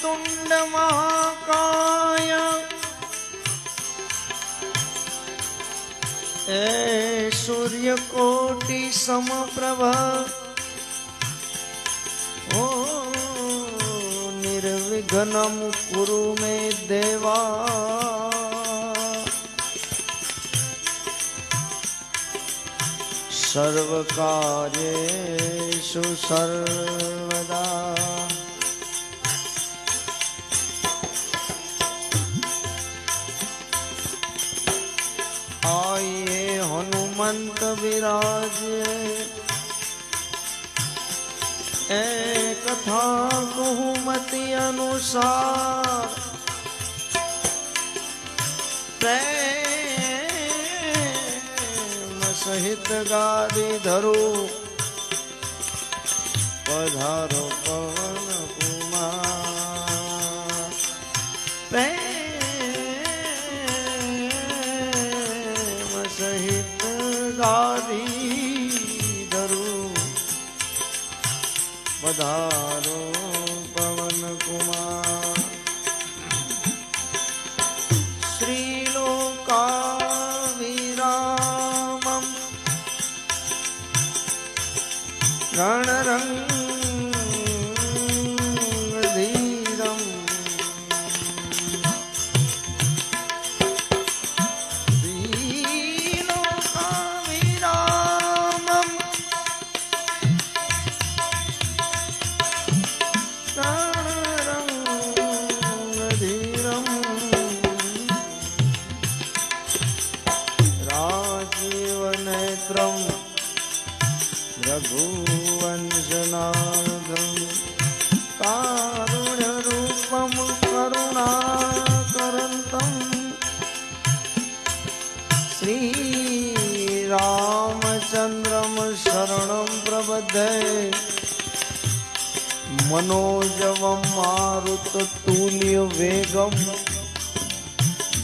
तुंड महाकाय ए सूर्यकोटि समप्रभ ओ निर्विघ्नं कुरु मे देवा सर्वकार्येषु सर्वदा आइए हनुमंत विराजे ए कथा बहुमति अनुसार प्रेम सहित गादी धरो पधारो पवन कुमार प्रेम सहित गादी धरो पधारो पवन कुमार श्रीलोकाभिरामं रणरङ्गधीरम् श्रीलोकाभिरामं रणरङ्गधीरम् राजीवनेत्रं रघुवंशनाथं कारुण्यरूपं करुणाकरन्तं श्रीरामचन्द्रं शरणं प्रपद्ये मनोजवं मारुततुल्यवेगं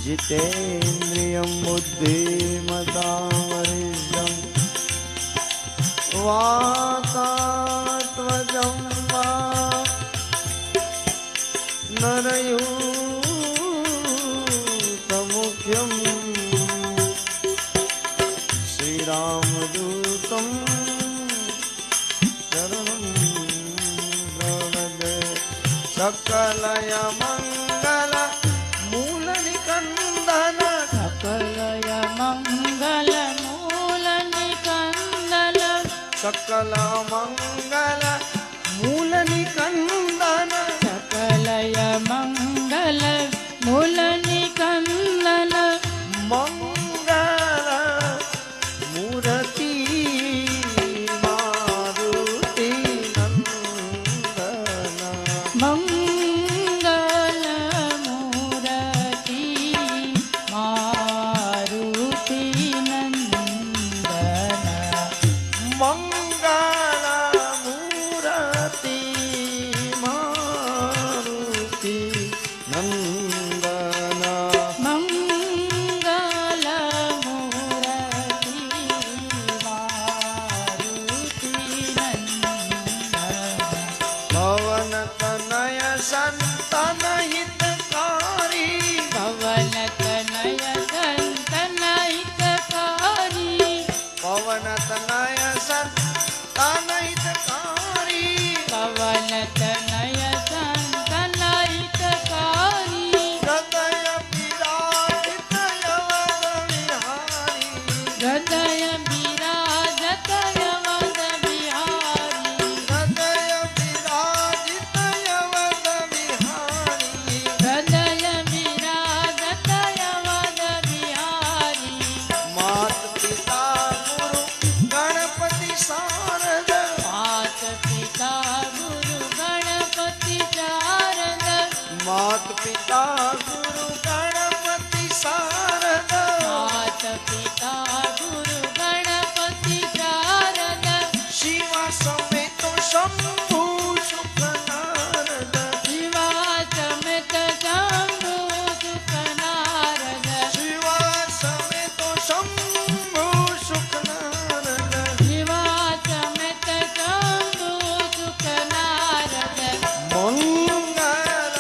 जितेन्द्रियं बुद्धिमतां वातात्मजं वा नरयूथमुख्यं श्रीरामदूतं शरणं प्रपद्ये सकलय मंगल मूलनिकन्दन सकलय मंगल मूलनिकन्दन सकल मंगल मूल निकंदन सकलय मंगल मूलनिकन्दन मंगल मूर्ति मारुति नंदन मंगल मूर्ति मारुति नंदन मंगल मूर्ति मारुति नंदन मंगल मूर्ति मारुति नंदन पवन तनय संतन हितकारी पवन तनय संतन हितकारी पवन तनय संतन हितकारी पवन तनय संतन हितकारी हृदय विराजित यवद विहारी हृदय विराजत यवद बिहारी हृदय विराजित यवद विहारी हृदय विराजत यवद बिहारी मात पिता गुरु गणपति शारद मात पिता गुरु गणपति शारद मात पिता गुरु गणपति शारद मात पिता गुरु गणपति शारद शिवा समेत शंभु सुख नारद शिवा समेत शंभु सुख नारद शिवा समेत शंभु सुख नारद शिवा समेत शंभु सुख नारद मंगल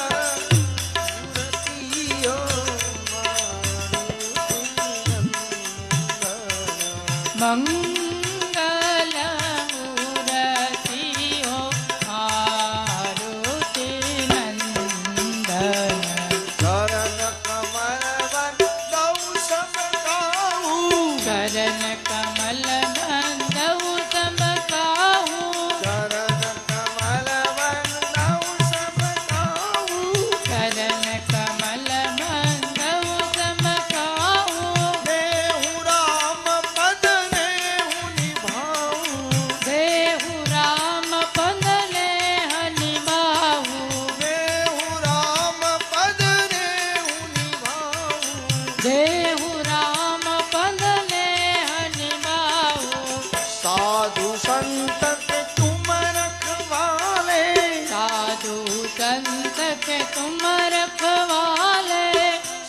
तुम रखवाले,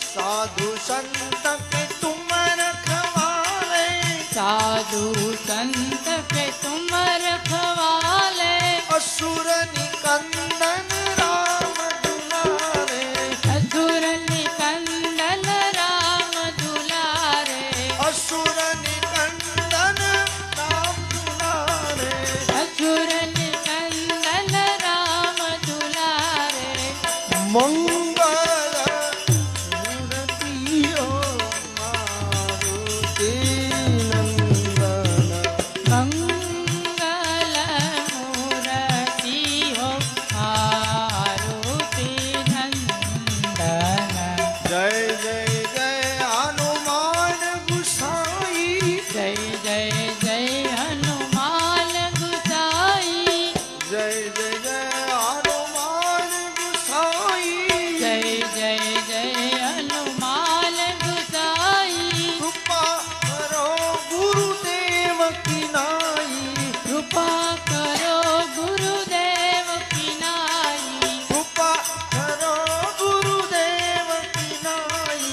साधु संत के तुम रखवाले, साधु संत के तुम रखवाले, असुर निकंदन राम दुलारे, असुर निकंदन राम दुलारे, असुर निकंदन राम दुलारे, असुर निकंदन राम दुलारे, मंगल मूर्तियो मारुति नंदन, मंगल मूर्ति हो मारुति नंदन। जय जय जय हनुमान गुसाई, जय जय जय हनुमान गुसाई, जय जय जय हनुमान गुसाई, जय जय जय हनुमान गुसाई, कृपा करो गुरुदेव की नाई, कृपा करो गुरुदेव की नाई, कृपा करो गुरुदेव की नाई,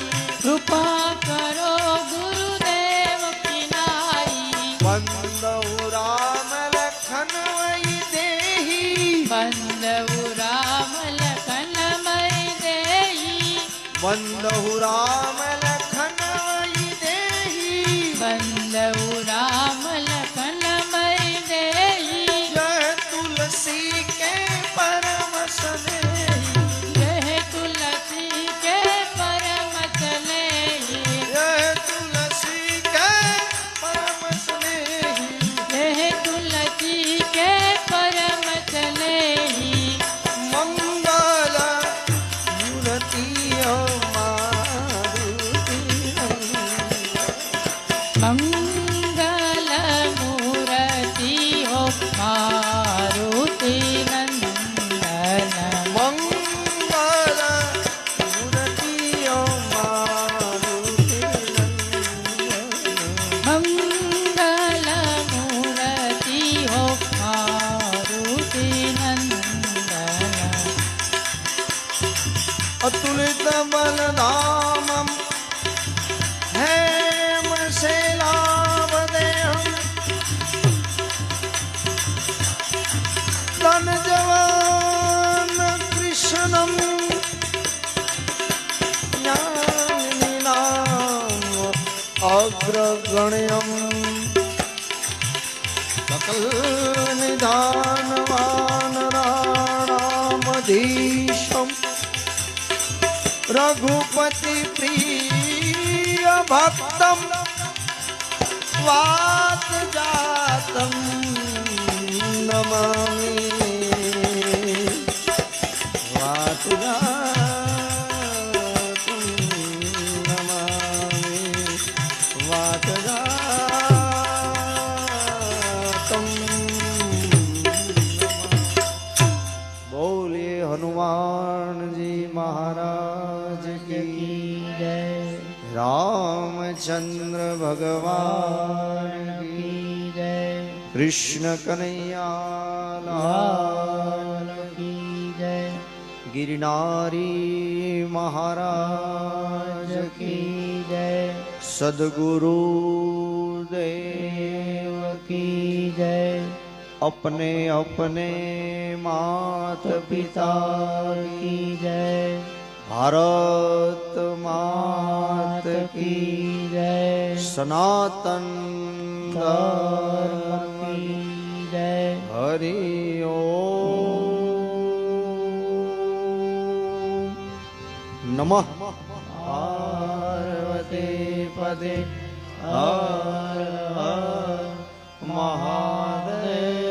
कृपा करो गुरुदेव की नाई, बंदौ राम लखन वही देही, बंदउ राम लखन मई देई, बंदौ राम लखन वही देही, बंदउ राम लखन मई देई, जय तुलसी के परम स्नेही, जय तुलसी के परम चलेहि, जय तुलसी के परम स्नेही, जय तुलसी के परम चलेहि, मंगल मूर्ति मारुति मंगल मूर्ति हो मारुति नंदन, मंगल मूर्ति मारुति मंगल मूर्ति हो मारुति नंदन, अतुलित बलधामम हेम शैलावदेहम तन जवान कृष्णम ज्ञानिनाम अग्रगण्यम सकल निधानवान राणामधीशम रघुपति प्रिय भक्तम वात जातम नमामि, वात जातम नमामि, वात जातम नमामि। बोलिए हनुमान जी महाराज की जय रामचंद्र भगवान की जय कृष्ण कन्हैया लाल की जय गिरनारी महाराज की जय सदगुरु देव देव की जय अपने अपने मात पिता की जय भारत मात की जय सनातन धर्म की जय हरि ओम नमः पार्वती पदे हर हर महादेव।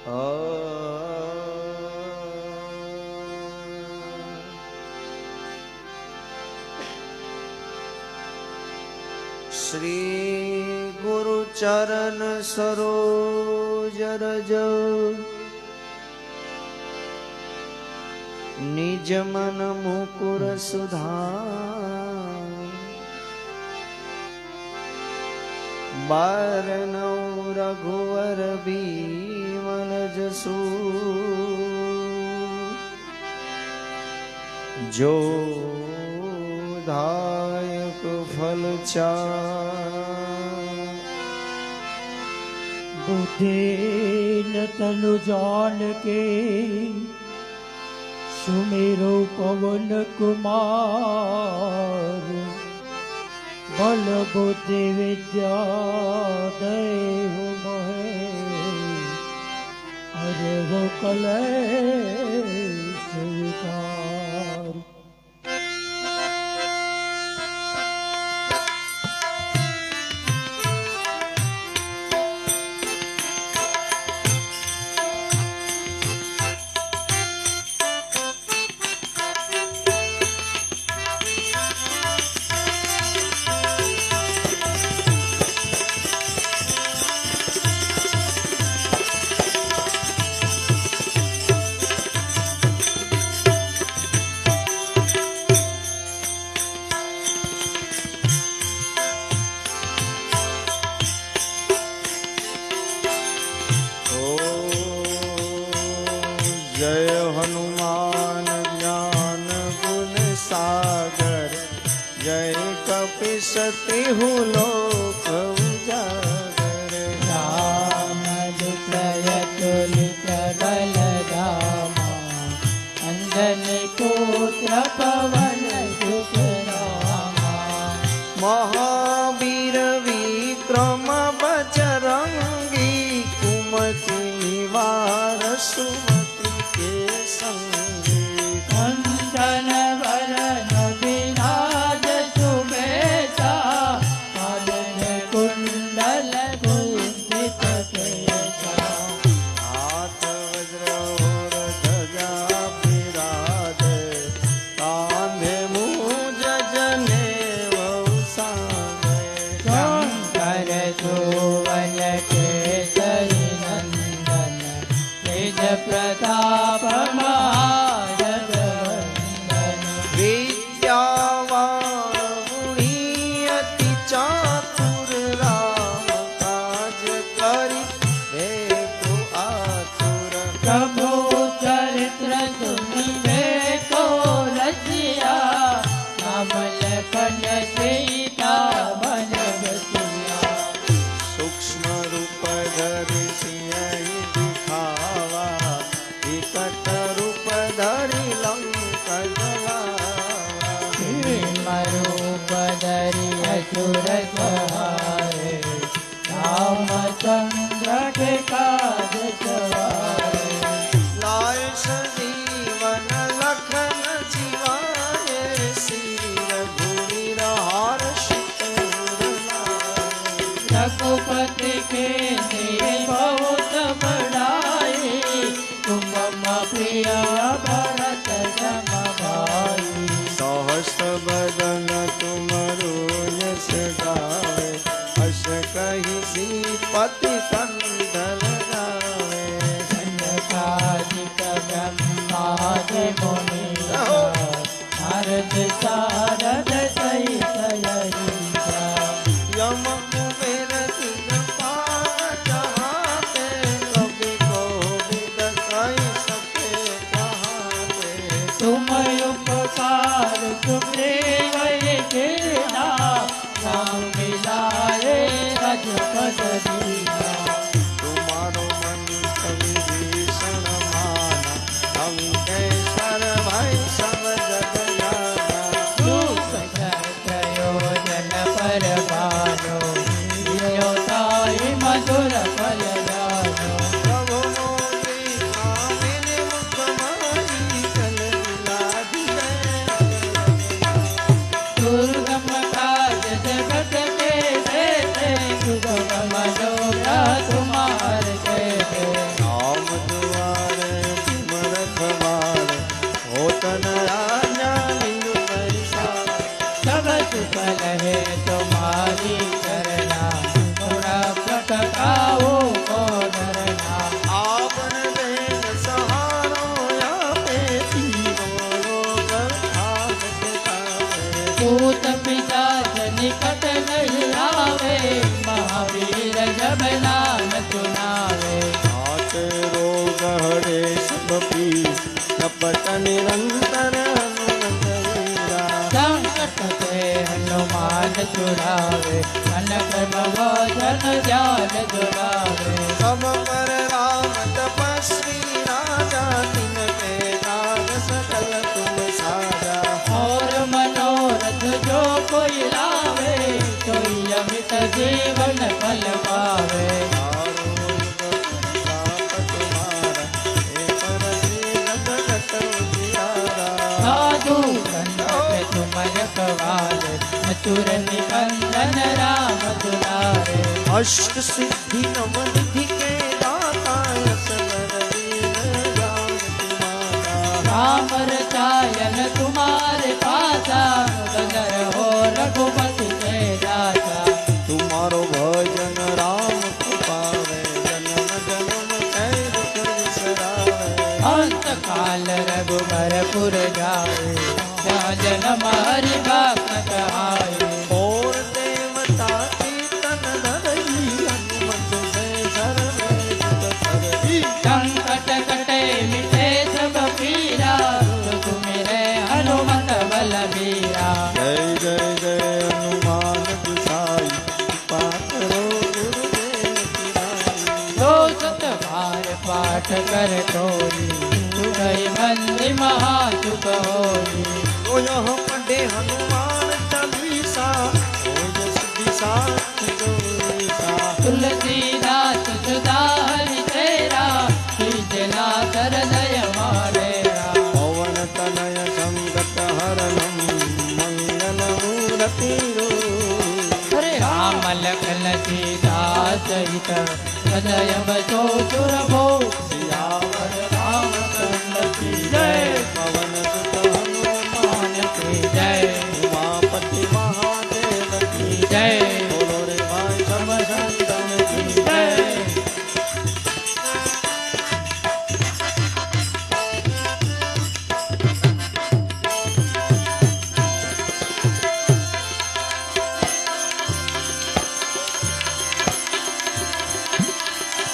श्री गुरु चरण सरोज रज निज मन मुकुर सुधार बारनौ रघुवर बीमन जसु जो दायक फल बुद्धि न तनु जान के सुमेरो पवन कुमार बल बुद्धि विद्या देव मोहे अरे वो कलेश विकार। जय हनुमान ज्ञान गुण सागर जय कपीस तिहु लोक उजागर राम दुसय तुलित बल रामा अंजन पुत्र पवन सुत रामा महावीर विक्रम बजरंगी कुमति निवार सुमति के संगी कंचन वरण विराज सुबेसा कानन कुंडल कुंचित केसा हाथ वज्र और ध्वजा विराजे कांधे मूज जनेऊ साजे शंकर सुवन केसरी नंदन तेज प्रताप महाजगवंदन विद्यावान गुणी अति चातुर राम काज करि देखो आतुर प्रभु चरित्र सुनिबे को रसिया राम लखन सीता मन बसिया सूक्ष्म रूप धरि सियहि दिखावा विकट रूप धरि लंक जलावा रूप धरि असुर सहारे रामचंद्र के काज सवारे लाय संजीवन लखन जीवाए श्री रघुवीर हर्षित रघुपति के लिए बहुत बड़ाई तुम मम प्रिय भरत सम भाई सहस्र बदन तुमरो यश गावे हस कहि श्रीपति कंदन गावे सनकादिक ब्रह्मादि मुनि नारद सारद सहित यहींद्र यम कुबेर दिगपाल जहाते कवि कोविद कहि सके कहाते तुम उपकार सुग्रीव कीना राम मिलाए रजपद दीना तुम्हारो मंत्र विभीषण माना लंकेश्वर भय सब जग जाना હનુમાન છુડાવે અનક ભજન ધ્યાન જોડાવે सब पर राम तपस्वी राजा तिनके राग सकल तुम साजा और मनोरथ जो कोई लावे कोई अमित जीवन फल पावे साधु संत तुम रखवाले मथुर निकंदन राम दुलारे अष्ट सिद्धि नव निधि के दाता असवर दीन जान तुम्हारा राम रसायन तुम्हारे पासा सदर हो रघुपति के दाता तुम्हारो भजन राम को पावे जन्म जन्म कह दुख बिसरावे अंत काल रघुबरपुर जाए जहाँ जन्म हरि भक्त कहाए और देवता कीर्तन धरई हनुमत से सर्वे सुख करई संकट कटे मिटे सब पीरा तुम्हें हनुमत बलबीरा जय जय जय हनुमान गुसाई पाकरो गुरुदेव की नाई दो सत बार पाठ कर तोरी तुझे बंदी महासुख होई तो यह पढ़े हनुमान चालीसा हो यश दिशा जोईसा तुलसीदास सुधा हरि तेरा कीजना हृदय मारेरा पवन तनय संकट हरणम मंगल मूर्ति हरे राम लखन सीता सहित हृदय बसो सुरभो सियावर रामचंद्र की जय पवन सुत हनुमान की जय उमापति महादेव की जय बोलो रे भाई सब संतन की जय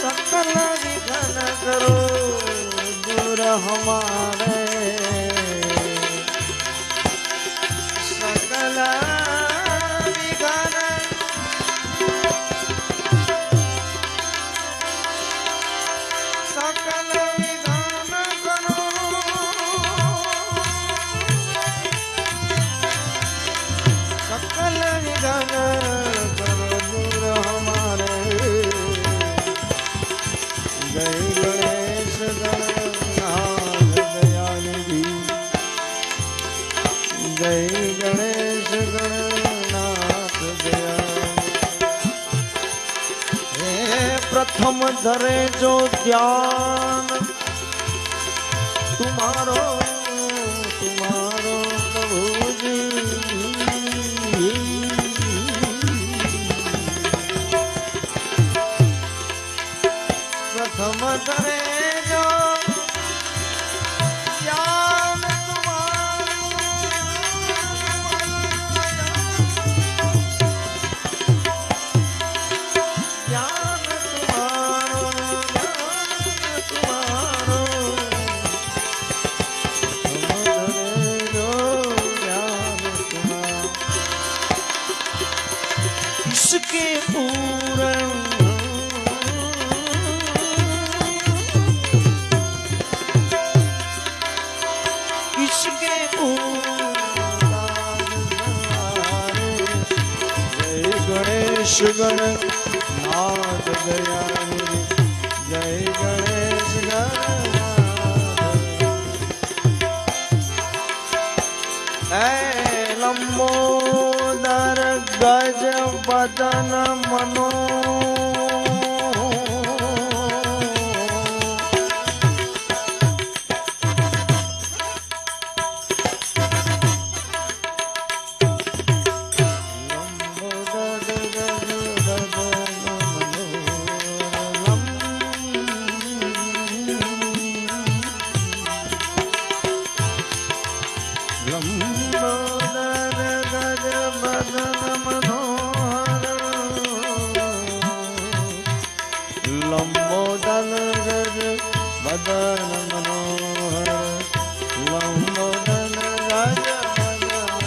सकल विघ्न करो दूर हमारे सकल विघ्न सकल विघ्न करो सकल विघ्न करो दूर हमारे जय गणेश गणनाथ दयानिधि जय गणेश गणनाथ दयानिधि हे प्रथम धरे जो ध्यान तुम्हारो तुम्हारो प्रभु जी प्रथम धरे जो ज्ञान तुम्हारो ज्ञान तुम्हारो ज्ञान तुम्हारो प्रथम धरे जो ज्ञान तुम्हारो इसके पूर्ण किसके जय गणेश गणनाथ दयानिधि जय गणेश गणनाथ लंबोदर गज बदन मनो लंबोदर गज बदन मनोहर लंबोदर गज बदन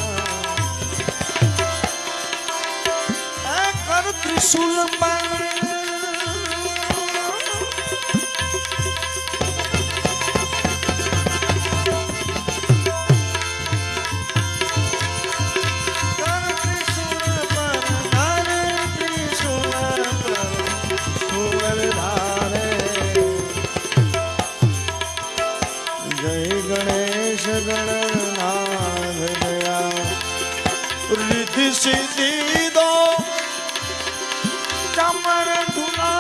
સિદ્ધિ દો ચમર ધુલા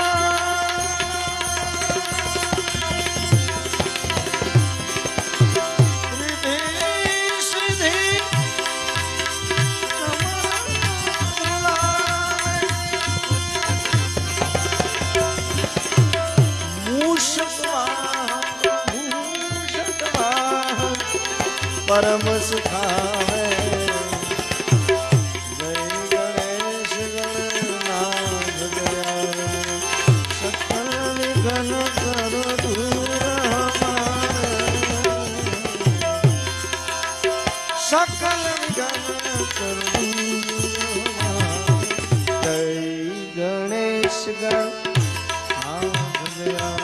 परम सुखावे जय गणेश गणनाथ दयाल सकल विघ्न करो दूर हमारे सकल विघ्न करो दूर हमारे जय गणेश गणनाथ दयाल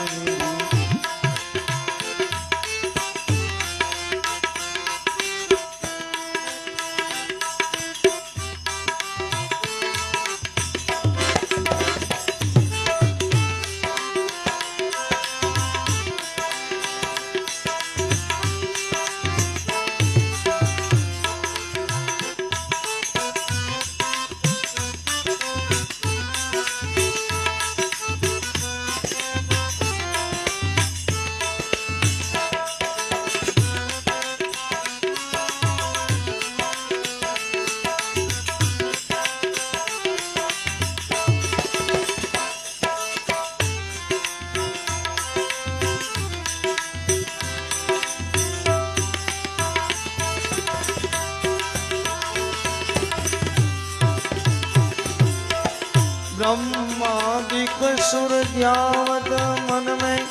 ब्रह्मादिक सुर ध्यावत मन में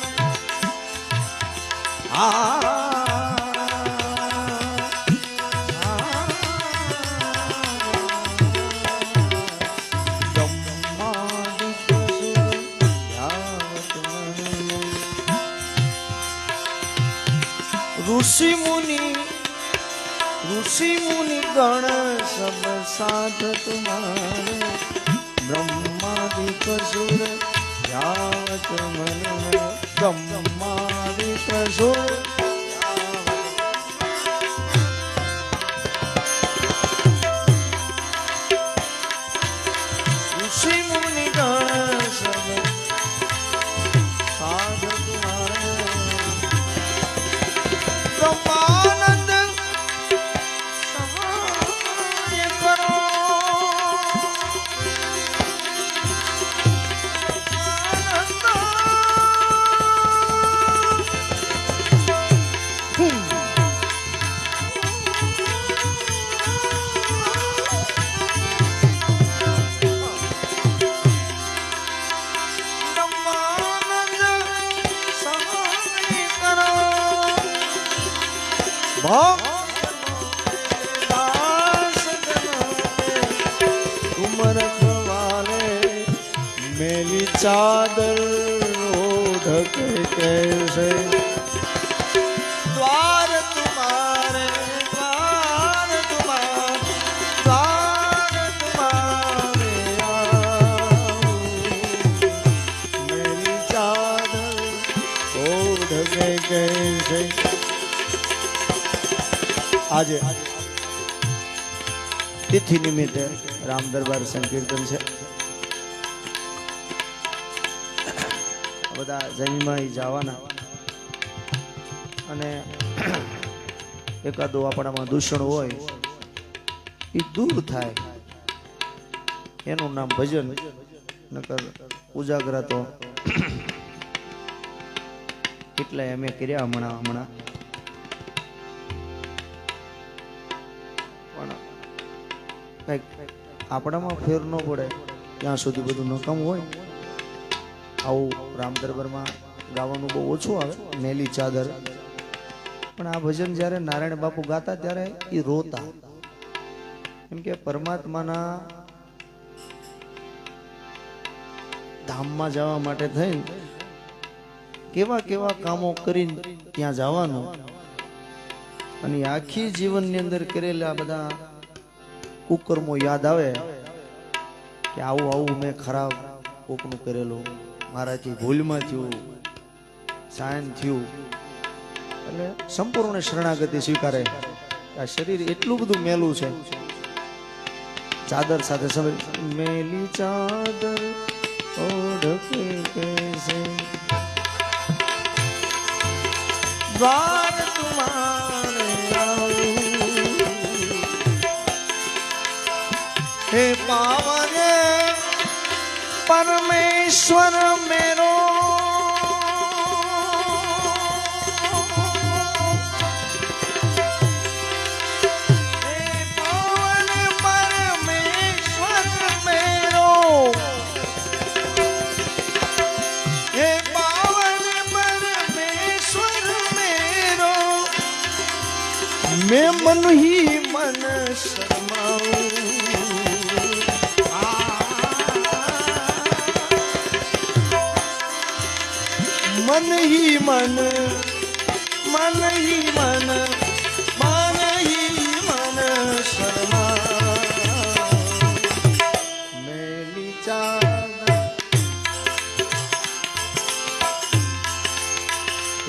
ब्रह्मादिक सुर ध्यावत मन में ऋषि मुनि गण सब साथ तुम्हारे ब्रह्मादिक सुर ध्यावत मन में ब्रह्मादिक सुर ऋषि मुनि गण सब साध तुम्हारे ब्रह्मानंद सहाय करो तुम रखवाले मेली चादर ओढ़ के कैसे द्वार तुम्हारे द्वार तुम्हारे आओ मेली चादर ओढ़ के कैसे આજે તિથિ નિમિત્તે રામ દરબાર સંકીર્તન છે. બધા જમીનમાં જવાના અને એકાદો આપણામાં દૂષણ હોય એ દૂર થાય એનું નામ ભજન. નકર ઉજાગરા તો કેટલાય અમે કર્યા હમણાં આપણામાં ફેર ન પડે ત્યાં સુધી બધું નકામ હોય. આવું રામ દરબારમાં ગાવાનું બહુ ઓછું આવે, મેલી ચાદર. પણ આ ભજન જ્યારે નારાયણ બાપુ ગાતા ત્યારે એ રોતા, કેમ કે પરમાત્માના ધામમાં જવા માટે થઈને કેવા કેવા કામો કરીને ત્યાં જવાનું, અને આખી જીવનની અંદર કરેલા બધા કુકર્મો યાદ આવે કે આવું આવું મેં ખરાબ કોકનું કરેલું, મારાથી ભૂલમાં થયું, સાયન થયું. એટલે સંપૂર્ણ શરણાગતિ સ્વીકારે. આ શરીર એટલું બધું મેલું છે, ચાદર સાથે સમય મેલી ચાદર ઓઢ કે कैसे द्वार तुम्हारे आऊं हे पावन परमेश्वर मेरो मैं मन ही मन शर्माऊं मन ही मन मन ही मन मन ही मन शर्मा मेली चादर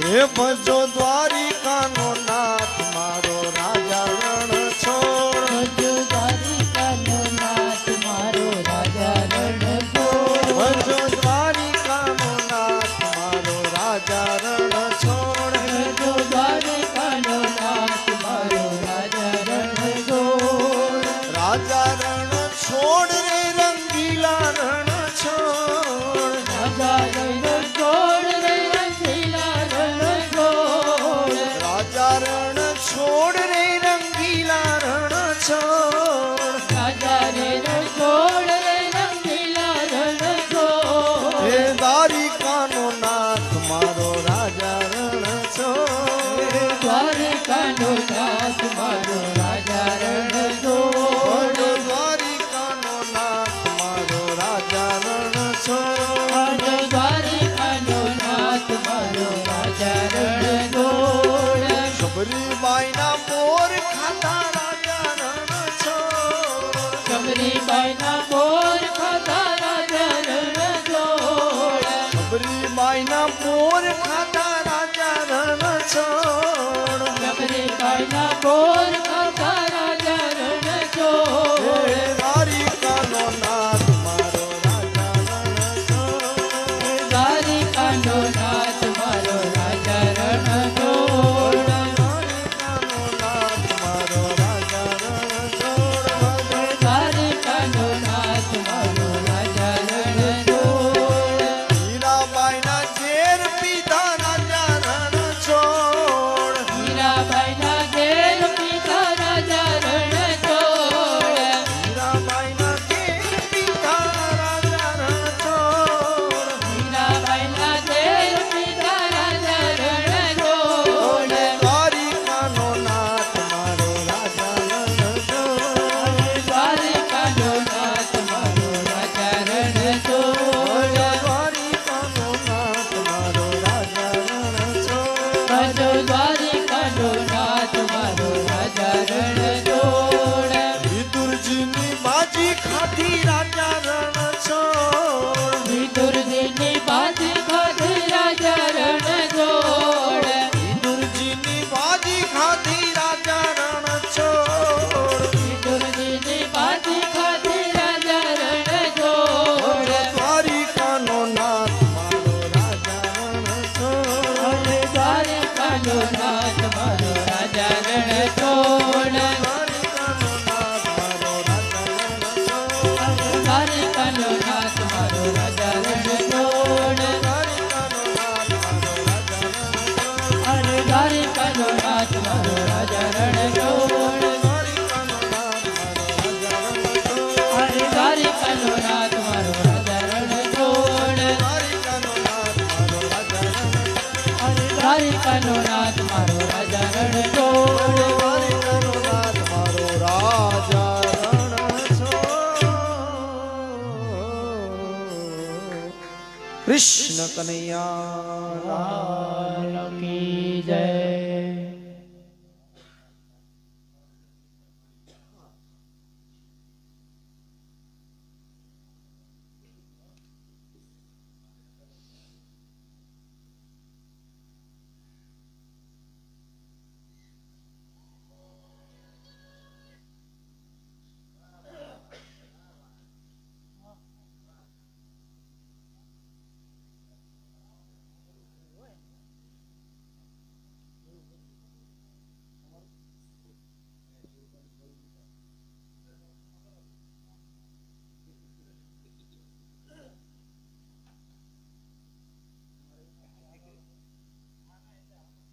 हे भजो द्वारिका नो नाथ मारो राजा रण छोड़ ભજો દ્વારિકાનો નાથ મારો રાજા રણ છોડ ભજો દ્વારિકા નો નાથ મારો રાજા રણ છોડ ભજો દ્વારિકાનો નાથ મારો રાજા રણ છોડ રાજા રણ છોડ રે રંગીલા રણ છોડ રાજા રણ છોડ રે રંગીલા રણ છોડ રાજા રણ છોડ રે રંગીલા રણ છોડ રાજા રણ છોડ રે રંગીલા રણ છોડ હે દ્વારિકાનો નાથ મારો રાજા રણ છોડ દ્વારિકાનો નાથ મારો રાજા રણ છોડ દ્વારિકાનો નાથ મારો રાજા રણ છોડ દ્વારિકાનો નાથ મારો રાજા રણ છોડ શબરીબાઈના મોર ખાતા રાજા રણ છોડ શબરીબાઈના મોર ખાતા રાજા રણ છોડ શબરીબાઈના મોર ખાતા રાજા રણ છોડ શબરીબાઈના મોર ખાતા રાજા રણ છોડ હે દ્વારિકાનો નાથ મારો રાજા રણ છોડ દ્વારિકાનો નાથ મારો રાજા રણ છોડ દ્વારિકાનો નાથ મારો રાજા રણ છોડ દ્વારિકાનો નાથ મારો રાજા રણ છોડ હીરાબાઈના ઝેર પીધા રાજા રણ છોડ મીરાબાઈના ઘેર પિતા રાજા રણ છોડ હીરાબાઈના ઝેર પીધા રાજા રણ છોડ મીરાબાઈના ઘેર પિતા રાજા રણ છોડ દ્વારિકાનો નાથ મારો રાજા રણ છોડ દ્વારિકાનો નાથ મારો રાજા રણ છોડ દ્વારિકાનો નાથ મારો રાજા રણ છોડ ભજો દ્વારિકાનો નાથ મારો રાજા રણ છોડ વિદુરજીની બાજી ખાધી રાજા રણ છોડ વિદુરજીની બાજી ખાધી રાજા રણ છોડ વિદુરજીની બાજી ખાધી રાજા રણ છોડ વિદુરજીની બાજી ખાધી રાજા રણ છોડ દ્વારિકાનો નાથ મારો રાજા રણ છોડ દ્વારિકાનો નાથ મારો રાજા રણ છોડ દ્વારિકાનો નાથ મારો રાજા રણ છોડ દ્વારિકાનો નાથ મારો રાજા રણ છોડ દ્વારિકાનો નાથ મારો રાજા રણ છોડ દ્વારિકાનો નાથ મારો રાજા રણ છોડ દ્વારિકાનો નાથ મારો રાજા રણ છોડ દ્વારિકાનો નાથ મારો રાજા રણ છોડ કૃષ્ણ કનૈયા લાલ કી જય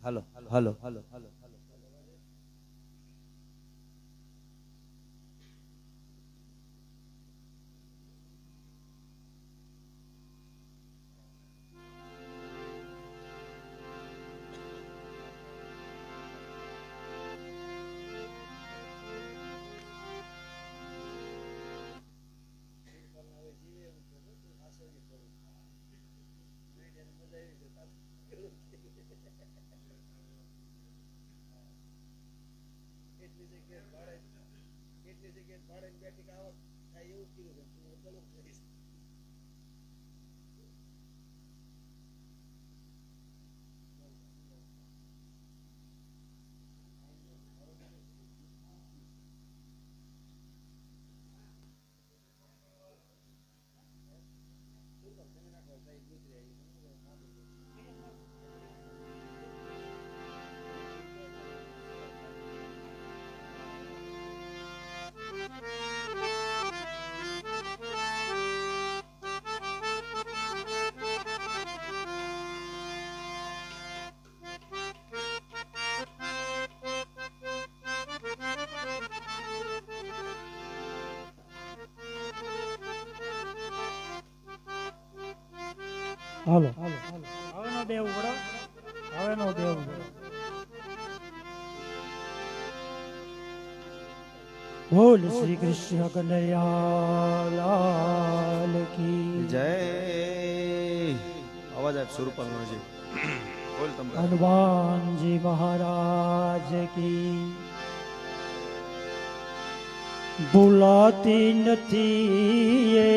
હાલો હાલો હાલો હાલો હવે નો દેવું પડે હવે નો દેવું પડે બોલ શ્રી કૃષ્ણ કનૈયા લાલ કી જય અવાજ આપ સુરપાલ નો છે બોલ તમે હનુમાનજી મહારાજ કી ભૂલાતી નથી એ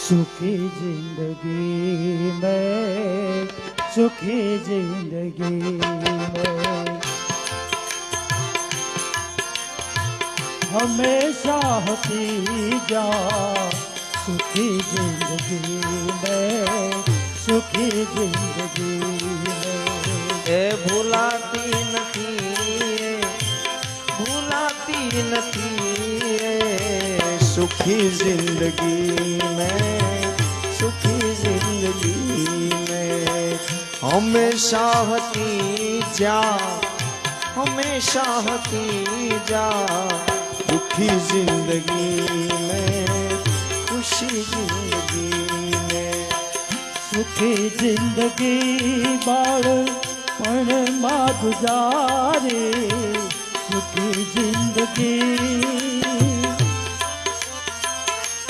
સુખી જિંદગી में सुखी जिंदगी में हमेशा होती जा सुखी जिंदगी में सुखी जिंदगी में એ ભૂલાતી નથી ભૂલાતી નથી એ સુખી જિંદગી મેં સુખી જિંદગી મેં હમેશા હતી જા હમેશા હતી જા દુખી જિંદગી મેં ખુશી જિંદગી મેં सुखी जिंदगी बाल पण मां गुजारे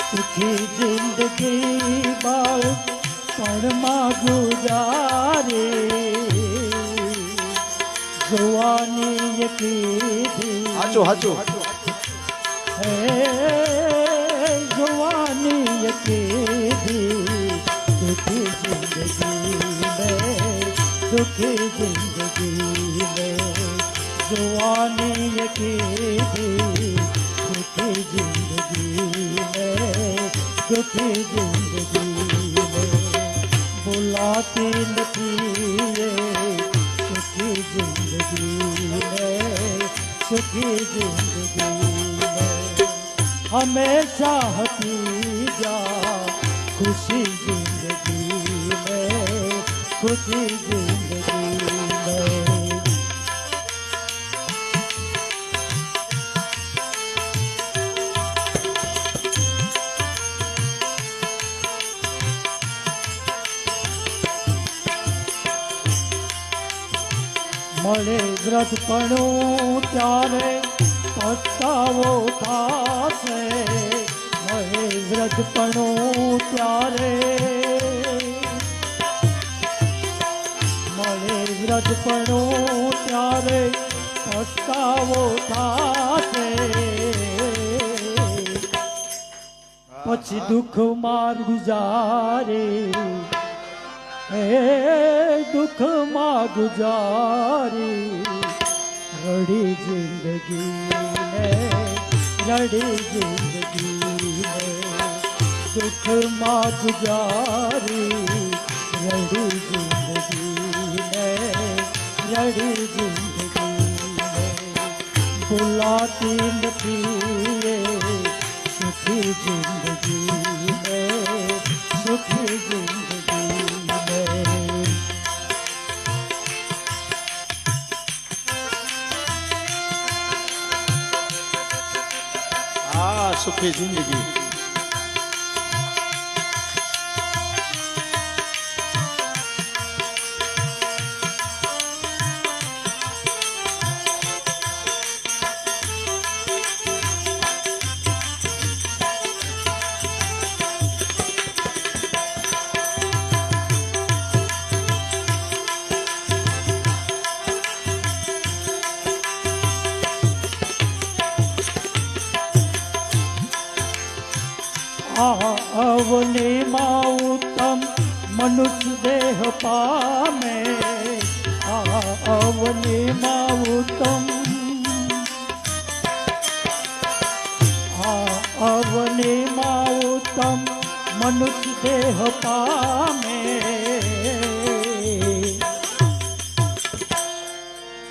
सुखी जिंदगी बाल पण मां गुजारे जवानी यकीदी હાચો હાચો है जवानी यकीदी सुखी जिंदगी में सुखी जिंदगी में जवानी यकीदी सुखी जिंदगी में सुखी जिंदगी में बुलाती नहीं ये सुखी जिंदगी में सुखी जिंदगी में हमेशा हती जा खुशी जिंदगी में खुशी जिंदगी में મળે વ્રતપણું ત્યારે પસ્તાવો થાશે મળે વ્રતપણું ત્યારે મળે વ્રતપણું ત્યારે પસ્તાવો થાશે પછી દુઃખ માર ગુજારે दुख मां गुजारी रड़ी जिंदगी में रड़ी जिंदगी में दुख मां गुजारी रड़ी जिंदगी में रड़ी जिंदगी में बुलाती नहीं सुखी जिंदगी में सुखी जिंदगी में સુખી જિંદગી. અવને માં ઉત્તમ મનુષ્ય દેહ પામે. અવને માં ઉત્તમ અવને માં ઉત્તમ મનુષ્ય દેહ પામે.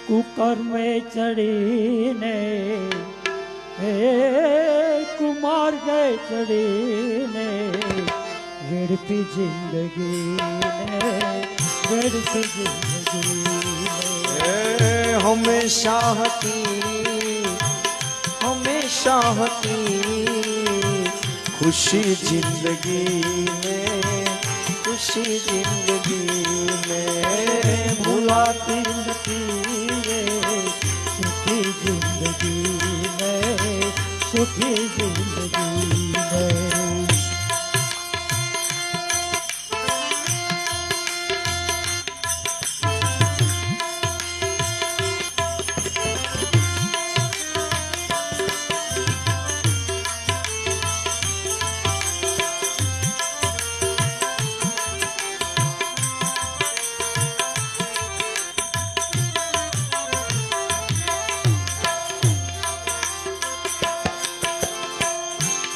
કુકર્મે ચડીને હે કુમાર ગય ચડીને વેડપી જિંદગીને વેડપી જિંદગીને. હંમેશા હતી ખુશી જિંદગી में ખુશી જિંદગી में ભૂલાતી નથી રે સુખી જિંદગી ને સુખી જિંદગી ને.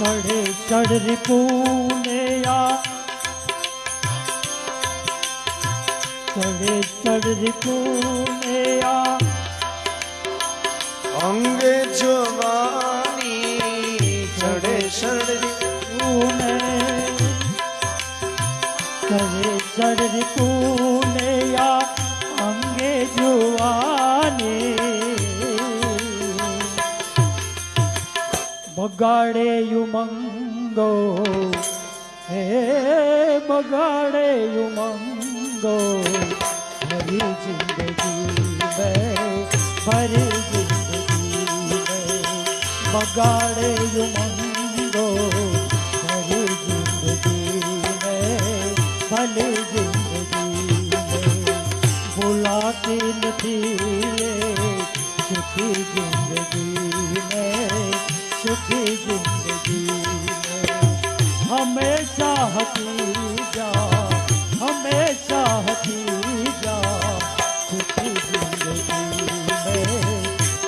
ચડે ચડ રીપુને ચડે ચડ રીપુને અંગે જવાની ચડે રીપુને ચડે ચડ રીપુને અંગે જવાની. બગાડે ઉમંગો હે બગાડે ઉમંગો ભરી જિંદગી ભરી જિંદગી બગાડે ઉમંગો ભરી જિંદગી ભલી જિંદગી. ભૂલાતી નથી સુખી જિંદગી सुखी जिंदगी में हमेशा हकी जा हमेशा हकी जा सुखी जिंदगी में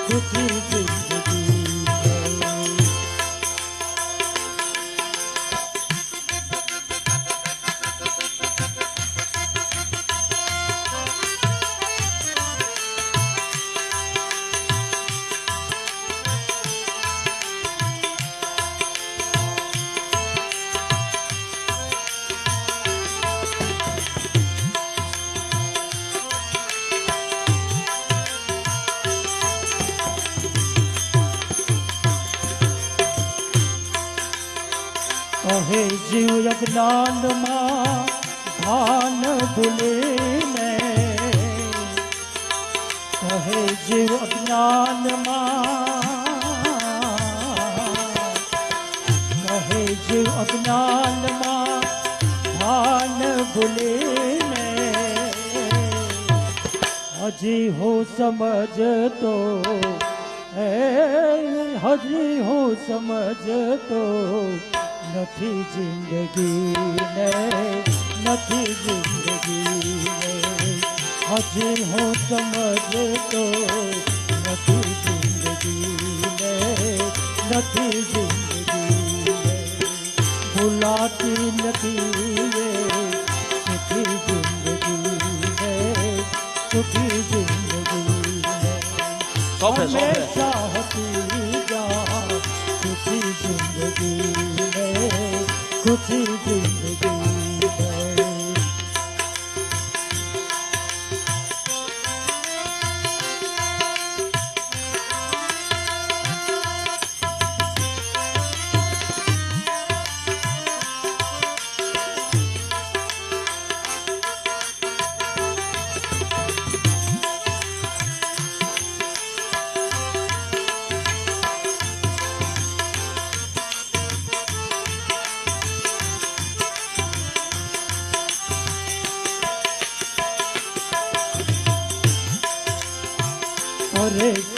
सुखी जिंदगी में. કહે જીવ અજ્ઞાનમાં ભાન ભૂલીને કહે જીવ અજ્ઞાનમાં કહે જીવ અજ્ઞાનમાં ભાન ભૂલીને હજી હું સમજતો હજી હું સમજતો નથી જિંદગી ને નથી જિંદગી ને હજી હું સમજતો નથી જિંદગી ને નથી જિંદગી ને. ભૂલાતી નથી સુખી જિંદગી ને સુખી જિંદગી ને. હંમેશા હતી જા સુખી જિંદગી ને સુખી જિંદગી ને.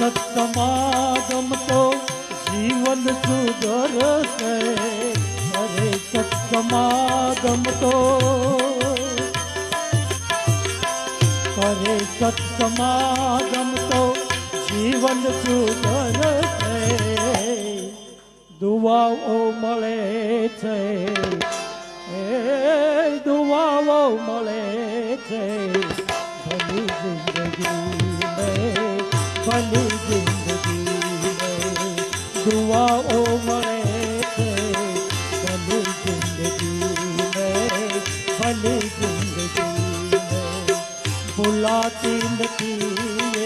સત્સમાગમ તો જીવન સુધરશે. કરે સત્સમાગમ તો કરે સત્સમાગમ તો જીવન સુધરશે. દુવાઓ મળે છે, એ દુવાઓ મળે છે. ભલી જિંદગી મેં, ભલી જિંદગી મેં દુવાઓ મળે છે. ભલી જિંદગી મેં, ભલી જિંદગી મેં ભૂલાતી નથી એ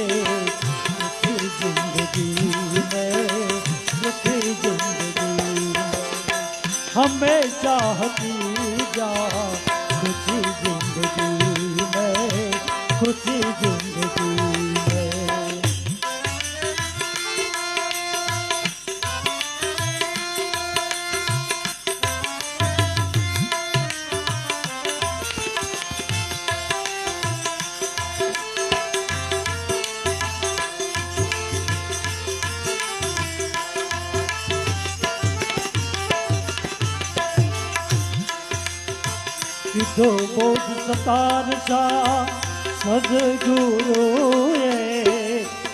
સુખી જિંદગી મેં, સુખી જિંદગી હંમેશા હતી જા ખુશી જિંદગી મેં, ખુશી જિંદગી મેં. કીધો બોધ સતારશા સદગુરુએ,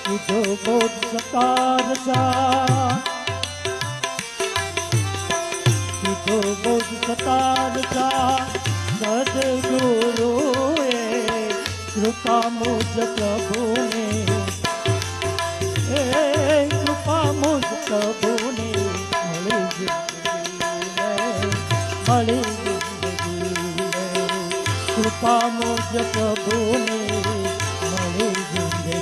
કીધો બોધ સતારશા, કીધો બોધ સતારશા સદગુરુએ. કૃપા મુજ પ્રભુને, એ કૃપા મુજ પ્રભુને મળી જિંદગી મળી કૃપા મુજ પ્રભુને મળી જિંદગી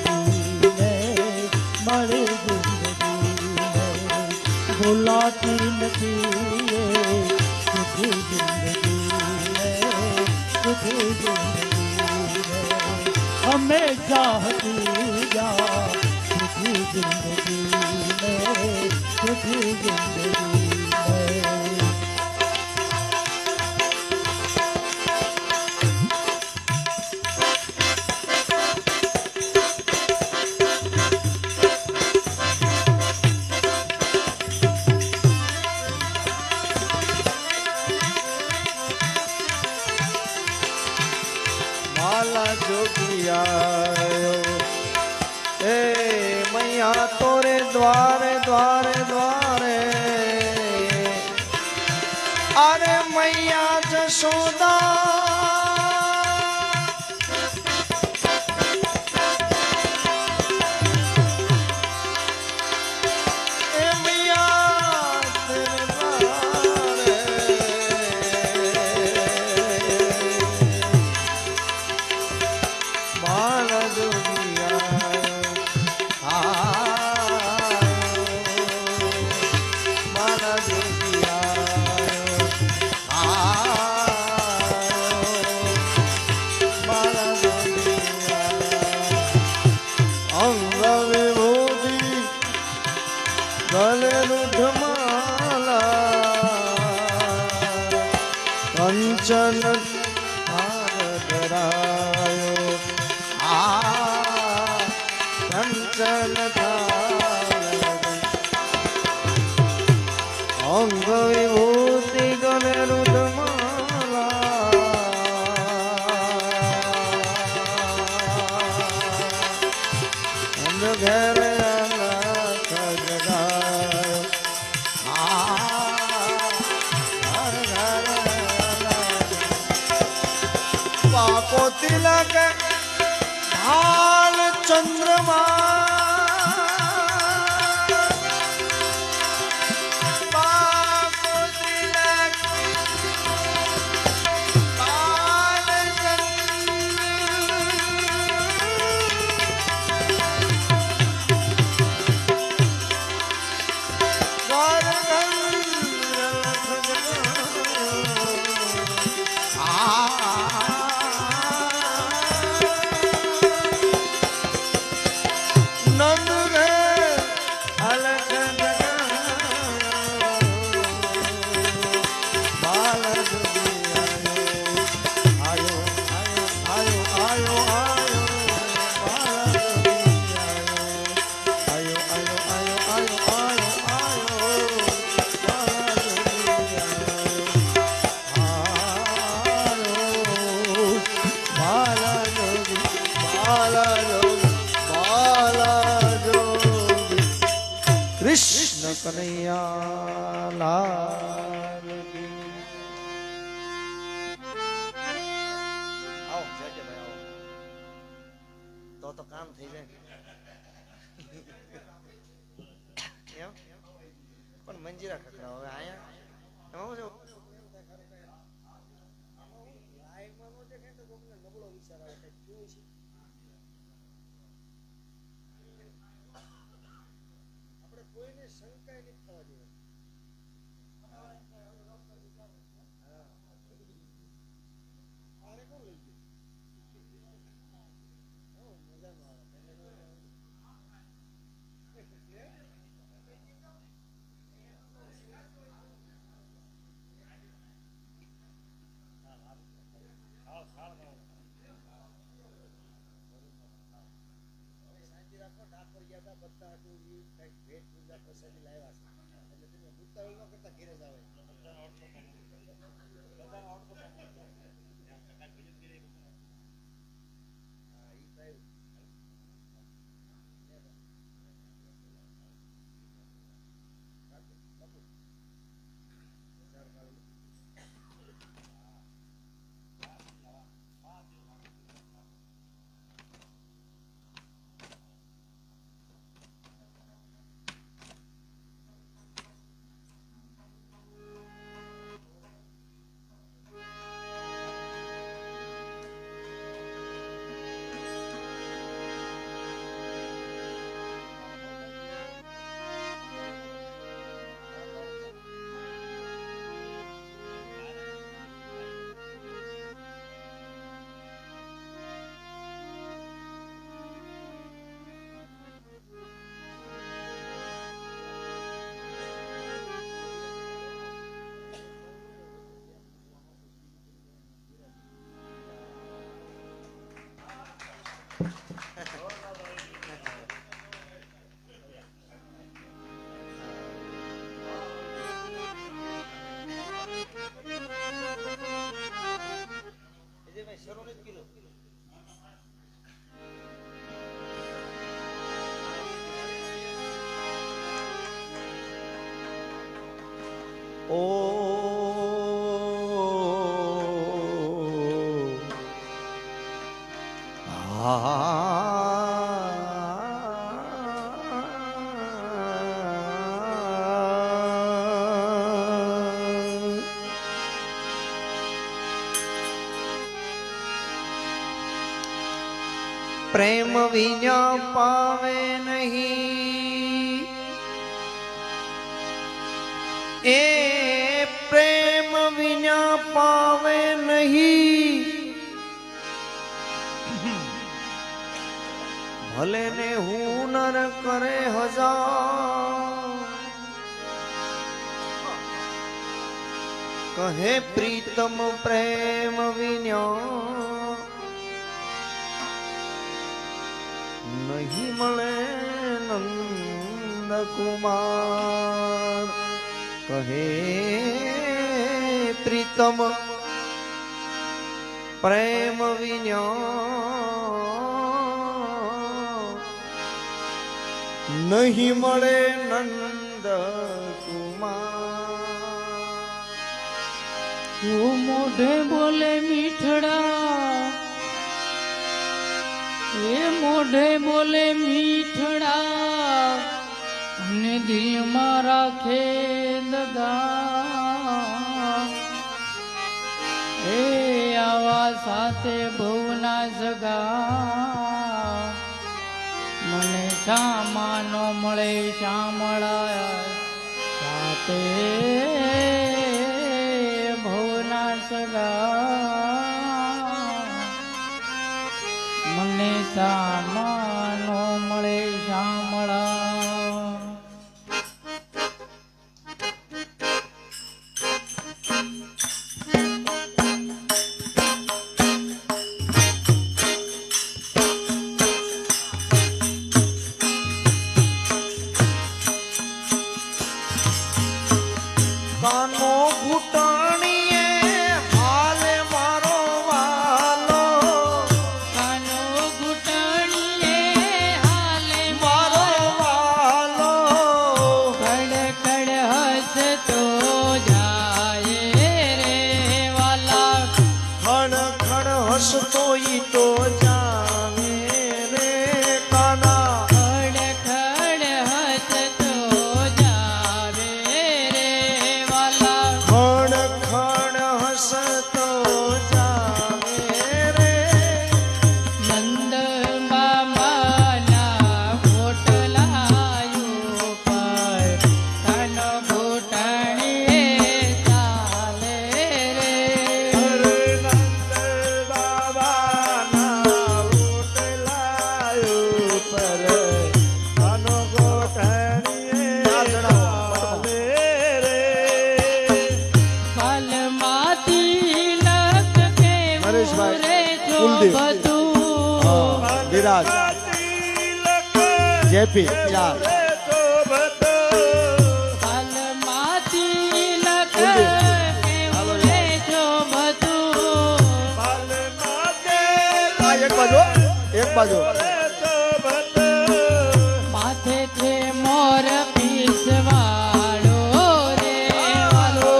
મળી જિંદગી ભૂલાતી નથી એ સુખી જિંદગી સુખી જિંદગી હંમેશા હતી જા સુખી જિંદગી સુખી જિંદગી માલા જોગિયાયો એ મૈયા તોરે દ્વારે દ્વારે દ્વારે અરે મૈયા જશોદા એ મૈયા તેરે દ્વારે માલા કંચન ધરાયો કંચન અંગ વિભૂતિ ગલે રુદમાલા ઘેરે પાકો તિલક હાલ ચંદ્રમા પાકો તિલક હાલ કૃષ્ણ કનૈયા લાલ કી. આવો જયભાઈ આવો તો કામ થઈ જાય એમ પણ મંજીરા ખખડાવો હવે આયા એમાં શું છે નબળો વિચાર આવે કેવું છે આપણે કોઈને શંકા નથી થવા દેવા. આને કોણ લઈ ગયું મજામાં આવે બધા ભેટ પૂજા પ્રસાદી લાવ્યા છે એટલે તમે ઉતાવળ ન કરતા ઘેરે જ આવે. પ્રેમ વિના પાવે નહીં એ પ્રેમ વિના પાવે નહીં ભલે ને હુનર કરે હજાર કહે પ્રીતમ પ્રેમ વિના નહીં મળે નંદ કુમાર કહે પ્રીતમ પ્રેમ વિના નહીં મળે નંદ કુમાર. મોઢે બોલે મીઠડા એ મોઢે બોલે મીઠડા અને દિલમાં રાખે દગા એ આવા સાથે ભવના સગા મને શામાનો મળે શામળા સાથે ભવના સગા મને સામાનો મળે શામળા. કાનો ઘૂંટણીએ હાલે મારો વાલો કાનો ઘૂંટણીએ હાલે મારો કુલદીપ બધું વિરાજ જેપી ચાર હાલમાંથી લખ કેવું લેજો બધું એક બાજુ માથે છે મોર પીસવાળો રે વાલો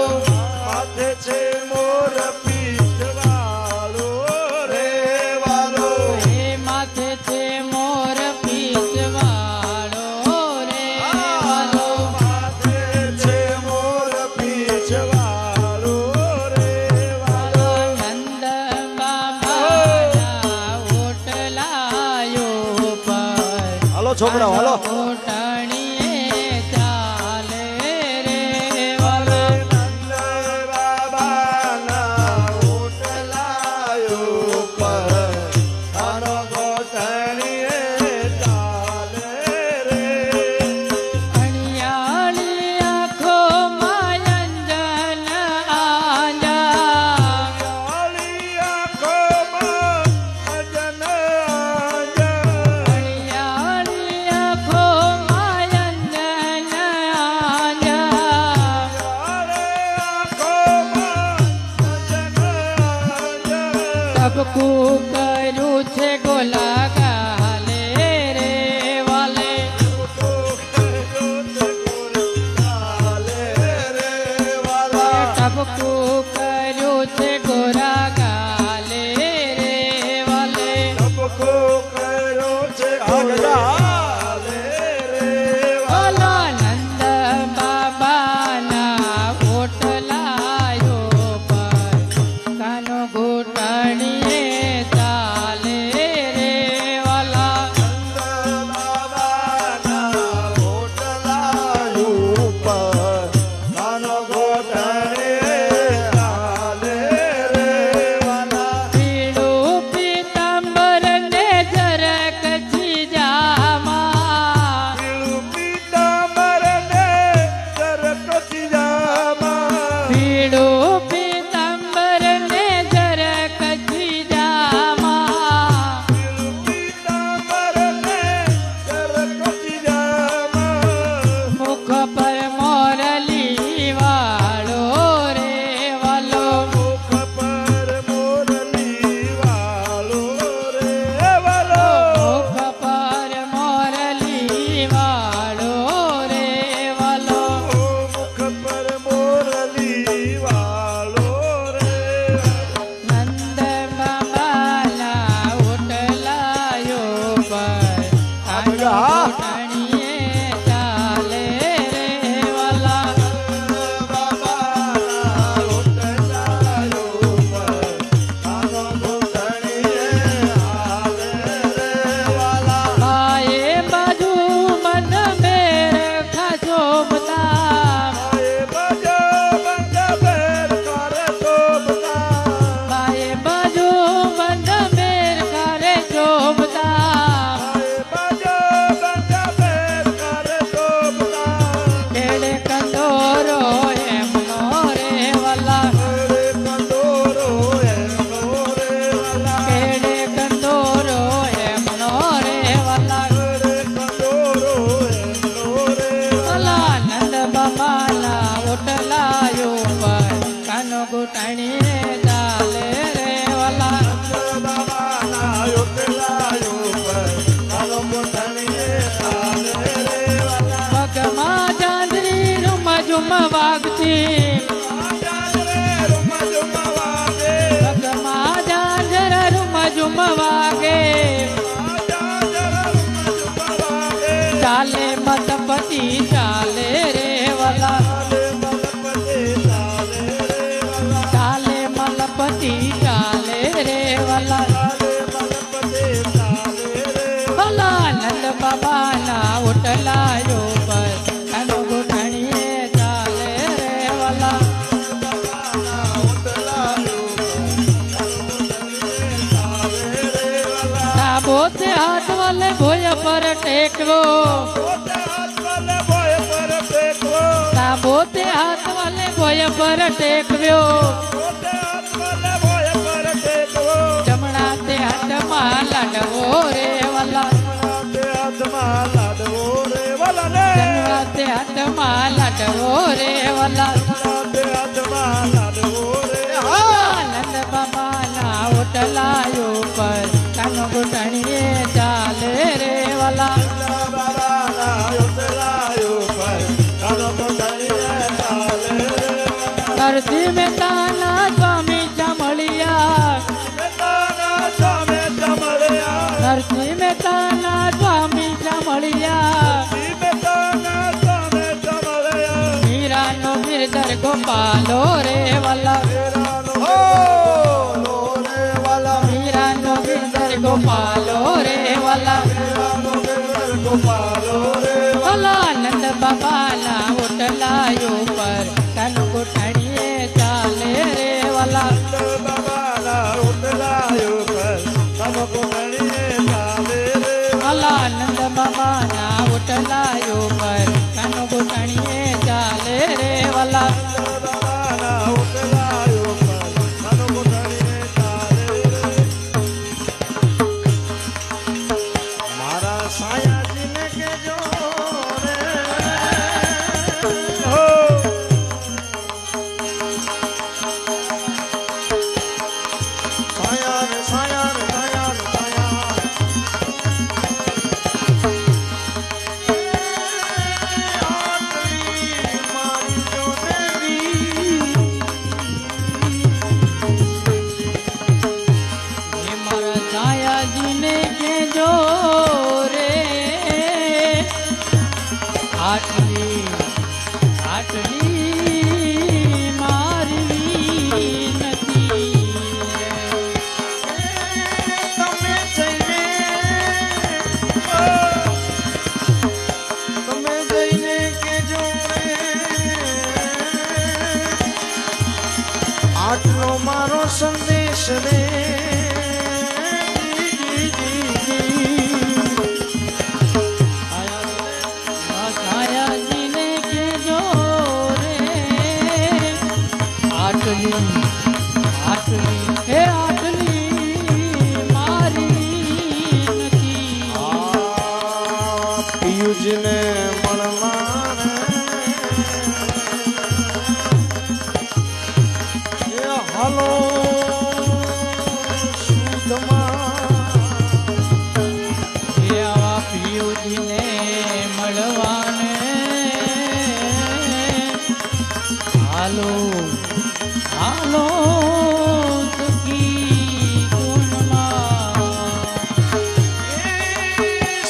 માથે છે મોર પીછવાળો રે વાલો હે માથે છે મોર પીસવાળો રે વાલો માથે છે મોર પીછવાળો રે વાલો નંદ બાબાના ઓટલાયો પર હાલો છોકરાઓ હાલો ઓટણીએ ચાલે રે વાલો નંદ બાબાના ઓટલાયો પર આનો ગોઠણીએ ચાલે રે અણિયાળી આંખો માયંજન આંજા કાળી આંખોમાં અજન આજા અણિયાળી આંખો માયંજન આંજા તબકું કર્યું છે ગોલા ગાલે રે વાલે ટપકું કર્યું છે ગોરા ગાલે રે વાલે ઓલા નંદ બાબાના ઓટલાયો પર કાનો ઘૂંટણીએ ચાલે રે વાલા પીળું પીતાંબર ને જરાક જીજામાં પીળું પીતાંબર ને જરાક જીજામાં મુખ પર મોરલી વાળો રે વાલો મુખ પર મોરલી વાળો રે વાલો નંદ બાબાના ઓટલાયો પર કાનો ઘૂંટણીએ ચાલે રે વાલા બાએ બાજુ મન મેર ખાજો બતા બાએ બાજુ મન મેર કરે જોબતા કેડે કંદોરો એમનો રે વાલા કેડે કંદોરો એમનો રે વાલા ઓલા નંદ બાબાના ઓટલાયો પર કાનો ઘૂંટણીએ ચાલે રે વાલા પગમાં ચાંદરી રૂમ ઝુમ વાગતી પગમાં ચાંદર રૂમ ઝુમ વાગે ચાલે મતપતિ ચાલે રે વાલા ચાલે મલપતિ ચાલે રે વાલા ભલા નંદ બાબાના ઓટલાયો પર કાનો ઘૂંટણીએ ચાલે રે વાલા તાબોતે હાથ વાલે ભોય પર ટેકવો તાબોતે હાથ વાલે ભોય પર ટેકવ્યો જમણા તે હાથમાં લાડવો રે વાલા તે હાથમાં લાડવો રે વાલા ને જન્મરાતે હાથમાં લાડવો રે વાલા તે હાથમાં લાડવો રે આનંદ બાબાના ઓટલા ઉપર કાનો ઘૂંટણીએ ચાલે રે વાલા બાબાના ઉતરાયો પર કાનો કોટણીએ ચાલે નરસિંહ મહેતાના સ્વામી જમળિયા બેટાના સામે ચમળ્યા નરસિંહ મહેતાના સ્વામી જમળિયા બેટાના સામે ચમળ્યા મીરાનો ગિરધર ગોપાલો રે વાલા તેરાનો લો રે વાલા મીરાનો ગિરધર ગોપાલો રે વાલા તેરાનો બેર ગોપાલો રે વાલા આનંદ બાબાના ઓટલા ઉપર કાનો ઘૂંટણીએ ચાલે રે વાલા બાબાના ઉતરાયો પર કાનો કોટણીએ ચાલે રે વાલા આનંદ બાબાના ઓટલા ઉપર કાનો ઘૂંટણીએ ચાલે રે વાલા બાબાના ઉતરાયો પર કાનો કોટણીએ ચાલે રે મારા સાયાજીને કેજો રે હો સાયા રે સાયા રે સાયા રે સાયા આટલી મારી જોડેલી હે મારા સાયાજીને કેજો રે આટલી આટલી મારી નથી તમે જઈને તમે જઈને કેજો રે આટલો મારો સંદેશ રે સાયાજીને કેજો રે આટલી આટલી હે આટલી મારી નથી પિયુજીને મળવા રે હાલો હે આવા પિયુજીને મળવાને હાલો હાલો સખી કુનમાં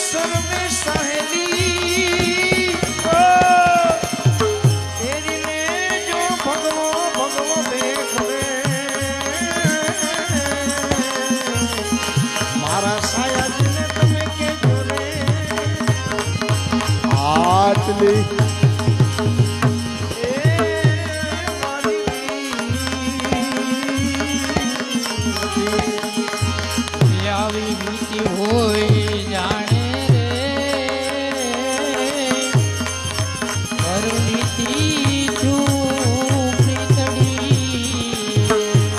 સર્વે સહેલી તેરીને જો ભગવો ભગવો દેખ રે મારા સાયાજીને તમે કેજો રે આટલી એ મારી આવી વીતી હોય જાણે રે કરુણીથી ચૂપડી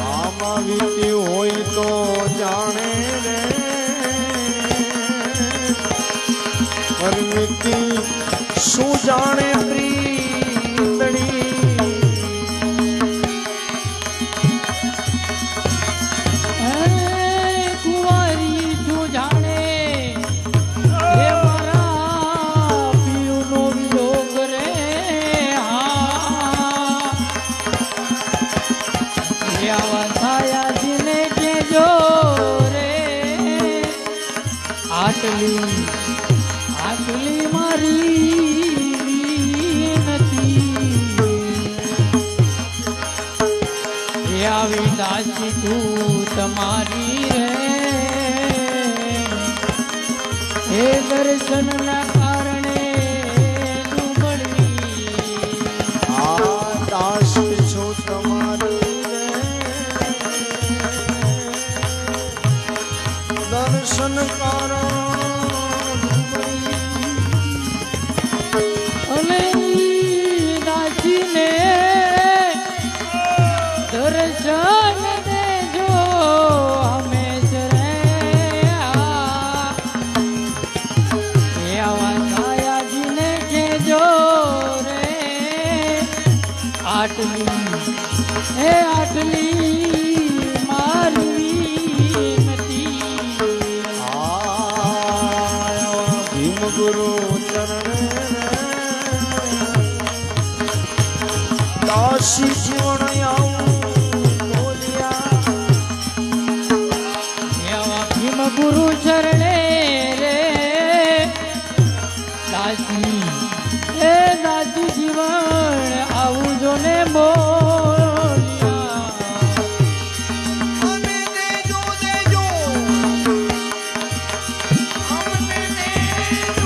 આમાં વીતી હોય તો જાણે રે પરમિતિ શું જાણે પ્રીતડી કુંવારી તું જાણે હે મારા પિયુનો વિયોગ રે હા હે આવા સાયાજીને કેજો રે આટલી આટલી મારી નથી હે આવી દાસી તું તમારી રે હે દર્શનના કારણે દુબળવી આ દાસ છો તમારી રે દર્શન કરો અને દાસીને દર્શન દેજો હંમેશ રે આટલી મારી વિનતી. ભીમ ગુરુ ચરણે દાસી જીવન આવું બોલ્યા એવા ભીમ ગુરુ ચરણે રે દાસી એ દાસી જીવન આવું જો ને બોલ્યા. અમને દેજો દેજો અમને દેજો.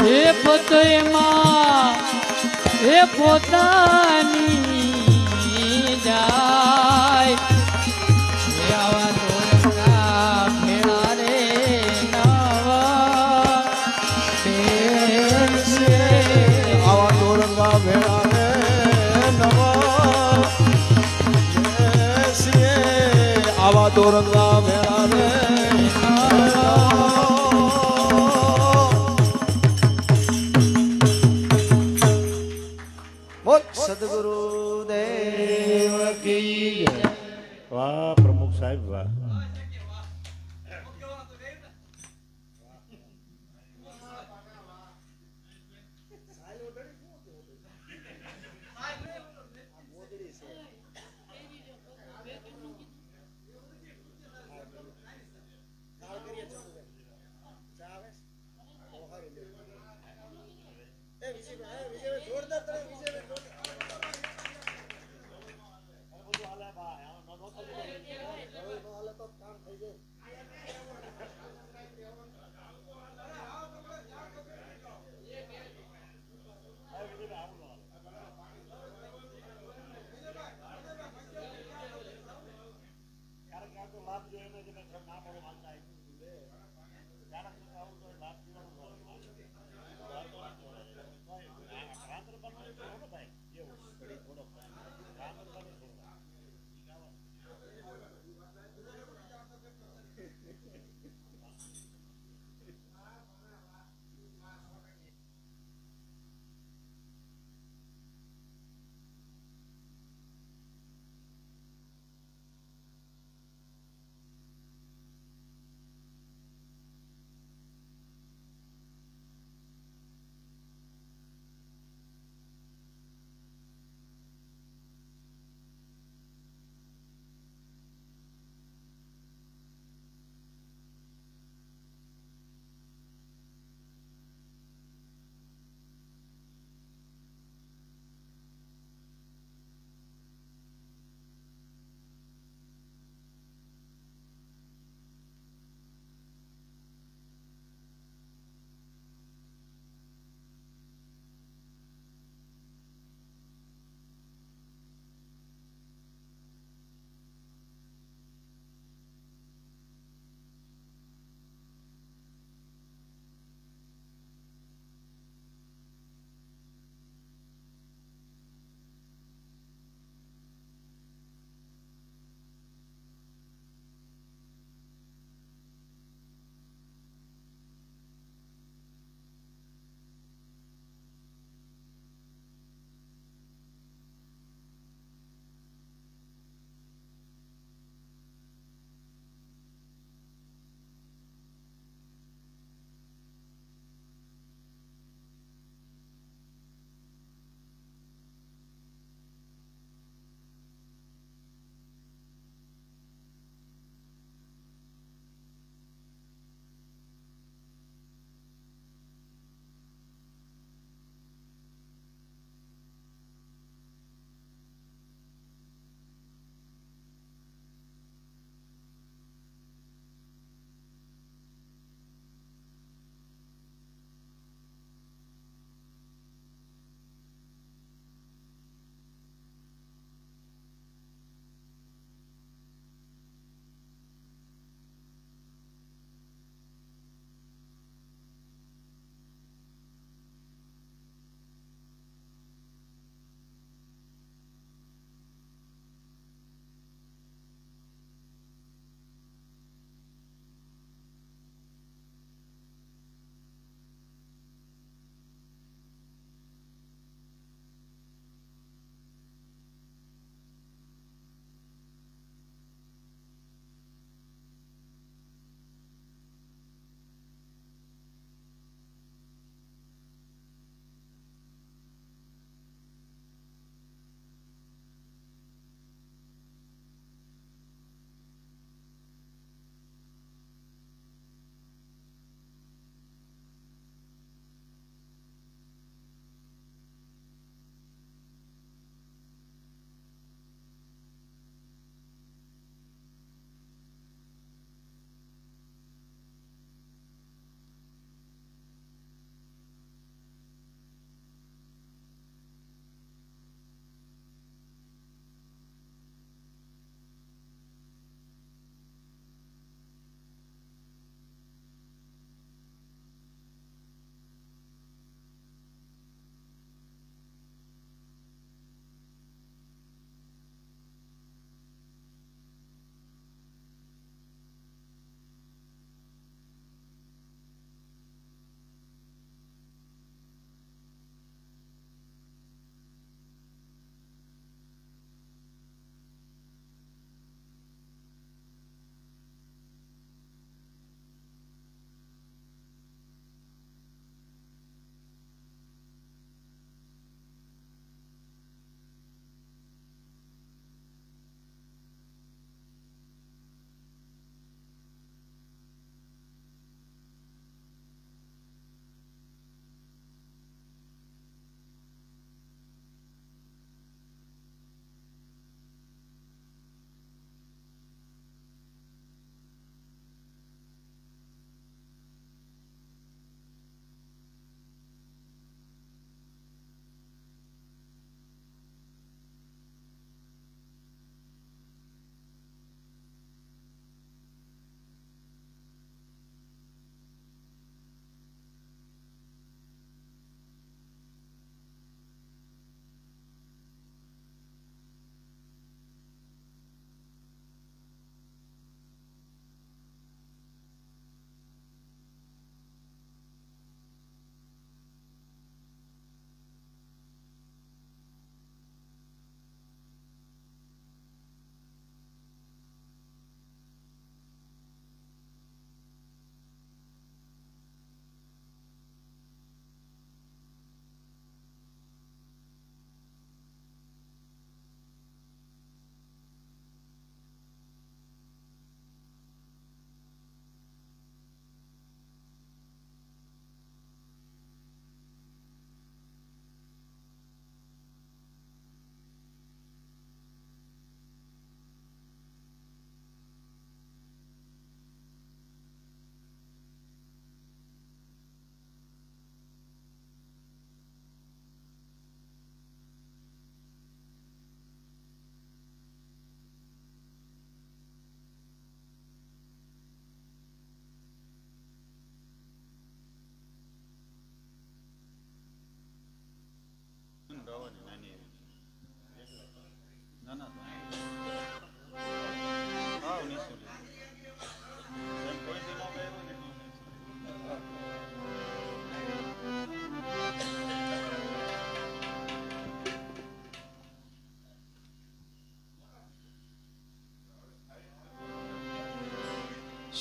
હે ફતેમાં હે પોતાની જાય. હે આવા દોરકા ભેળા રે નવા બેસીએ. આવા દોરંગા ભેળા રે નવા બેસીએ. આવા દોરંગા ભેળા રે બોલ સદગુરુ દેવ કી જય. વાહ પ્રમુખ સાહેબ વાહ.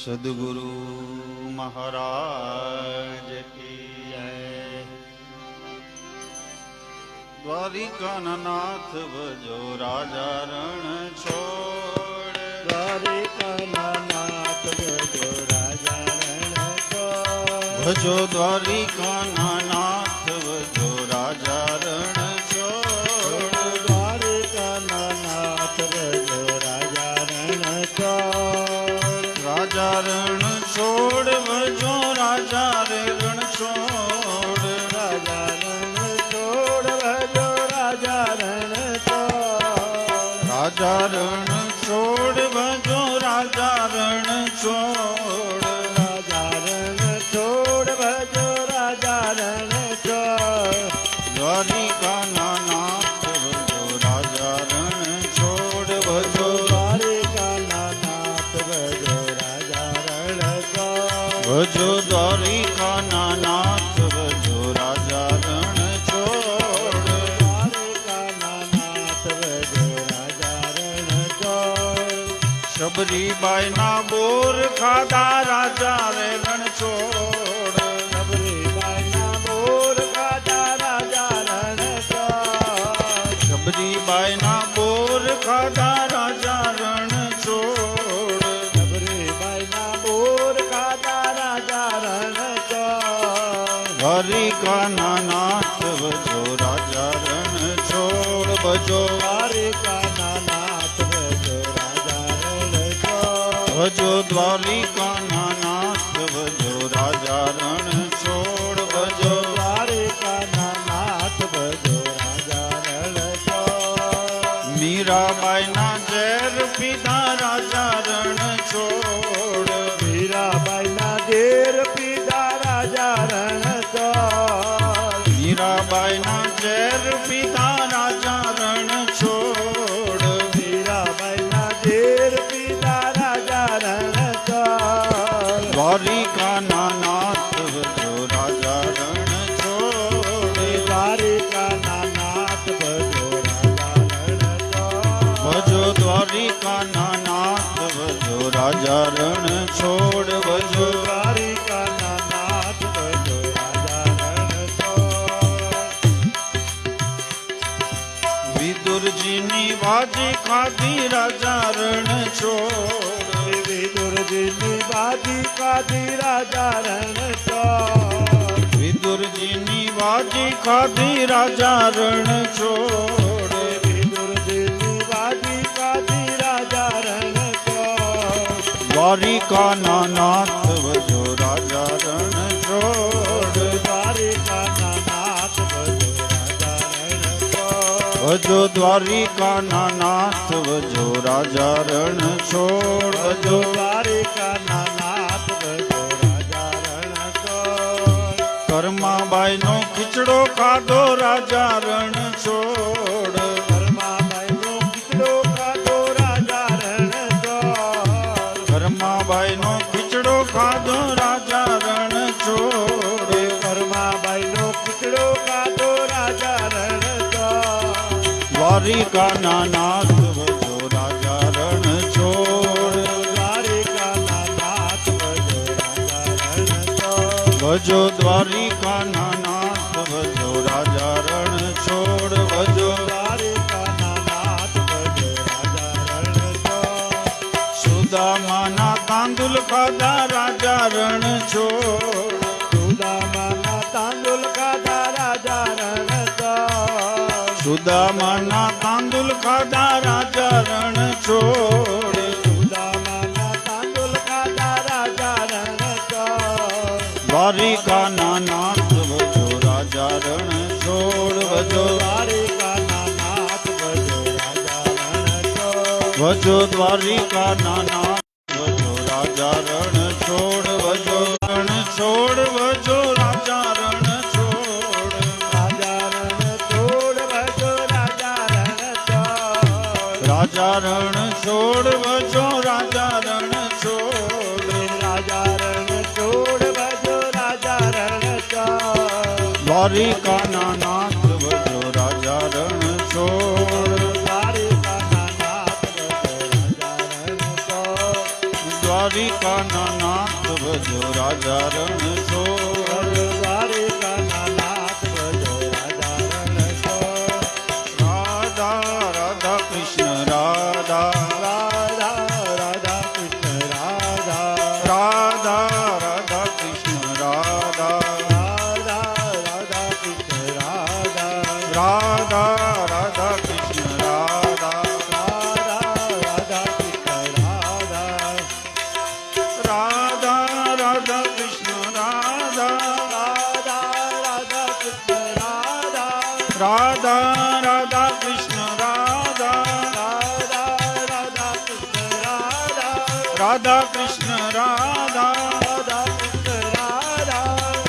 સદગુરુ મહારાજ કી જય. દ્વારિકાના નાથ ભજો રાજા રણ છોડ. દ્વારિકાના નાથ ભજો રાજા રણ છોડ. ભજો દ્વારિકાના નાથ ભજો રાજા રણ છોડ. દ્વારિકાના નાથ ભજો રાજા રણ છોડ. રાજા રણ છોડ ભજો રાજા રે રણ છોડ. રાજા રણ છોડ ભજો રાજા રણ છોડ. રાજા રણ છોડ ભજો રાજા રણ છોડ. રાજા રણ છોડ ભજો રાજા રણ છોડ. દ્વારિકાના નાથ ભજો રાજા રણ છોડ ભજો. દ્વારિકાના નાથ ભજો રાજા રણ છોડ. ભજો દ્વારિકાના નાથ ભજો રાજા રણ છોડ. દ્વારિકાના નાથ ભજો રાજા રણ છોડ. શબરીબાઈના બોર ખાધા રાજા રે રણ છોડ. શબરીબાઈના બોર ખાધા રાજા રણ છોડ. શબરીબાઈના બોર ખાધા રાજા રણ છોડ. શબરીબાઈના બોર ખાધા રાજા રણ છોડ. દ્વારિકાના નાથ ભજો રાજા રણ છોડ ભજો. દ્વારિકાના નાથ ભજો રાજા રણ છોડ. ભજો દ્વારિકાના નાથ ભજો રાજા રણ છોડ ભજો. દ્વારિકાના નાથ ભજો રાજા રણ છોડ. મીરાબાઈના ઝેર પીધા રાજા રણ છોડ. મીરાબાઈના ઝેર પીધા રાજા રણ છોડ. મીરાબાઈના ઝેર પીધા રાજા રણ છોડ. મીરાબાઈના ઝેર પીધા રાજા રણ છોડ. દ્વારિકાના નાથ ભજો રાજા રણ છોડ. દ્વારિકાના નાથ ભજો રાજા રણ છોડ. ભજો દ્વારિકાના નાથ ભજો રાજા રણ છોડ ભજો. દ્વારિકાના નાથ ભજો રાજા રણ છોડ. વિદુરજીની વાજી ખાધી રાજા રણ છોડ. વિદુરજીની બાજી કાઢી રાજા રણ છોડ. વિદુરજીની વાજી ખાધી રાજા રણ છોડ. વિદુરજીની બાજી કાઢી રાજા રણ છોડ. દ્વારિકાના નાથ ભજો રાજા રણ છોડ. દ્વારિકાના નાથ ભજો રાજા રણ છોડ. ભજો દ્વારિકાના નાથ ભજો રાજા રણ છોડ ભજો. દ્વારિકાના નાથ ભજો રાજા રણ છોડ. કર્માબાઈનો ખીચડો ખાધો રાજા રણ છોડ. કર્માબાઈનો ખીચડો ખાધો રાજા રણ છોડ. કર્માબાઈનો ખીચડો ખાધો રાજા રણ છોડ. કર્માબાઈનો ખીચડો ખાધો રાજા રણ છોડ. દ્વારિકાના નાથ ભજો રાજા રણ છોડ. દ્વારિકાના નાથ ભજો રાજા રણ છોડ. ભજો દ્વારિકાના નાથ ભજો રાજા રણ છોડ ભજો. દ્વારિકાના નાથ ભજો રાજા રણ છોડ. સુદામાના તાંદુલ ખાધા રાજા રણ છોડ. સુદામાના તાંદુલ ખાધા રાજા રણ છોડ. સુદામાના તાંદુલ ખાધા રાજા રણ છોડ. સુદામાના તાંદુલ ખાધા રાજા રણ છોડ. દ્વારિકાના નાથ ભજો રાજા રણ છોડ ભજો. દ્વારિકાના નાથ ભજો રાજા રણ છોડ. ભજો દ્વારિકાના નાથ ભજો રાજા રણ છોડ ભજો. રણ છોડ ભજો રાજા રણ છોડ. રાજા રણ છોડ ભજો રાજા રણ છોડ. રાજા રણ છોડ ભજો રાજા રણ છોડ. રાજા રણ છોડ ભજો રાજા રણ છોડ. દ્વારિકાના નાથ ભજો રાજા રણ છોડ. દ્વારિકાના નાથ ભજો રાજા રણ છોડ. દ્વારિકાના નાથ ભજો રાજા રણ છોડ દ્વારિકાના નાથ ભજો રાજા રણ છોડ. રાધા રાધા કૃષ્ણ રાધા રાધા રાધા કૃષ્ણ રાધા રાધા રાધા કૃષ્ણ રાધા રાધા રાધા કૃષ્ણ રાધા રાધા રાધા કૃષ્ણ રાધા રાધા રાધા કૃષ્ણ રાધા રાધા રાધા કૃષ્ણ રાધા રાધા રાધા કૃષ્ણ રાધા રાધા કૃષ્ણ રાધા રાધા કૃષ્ણ રાધા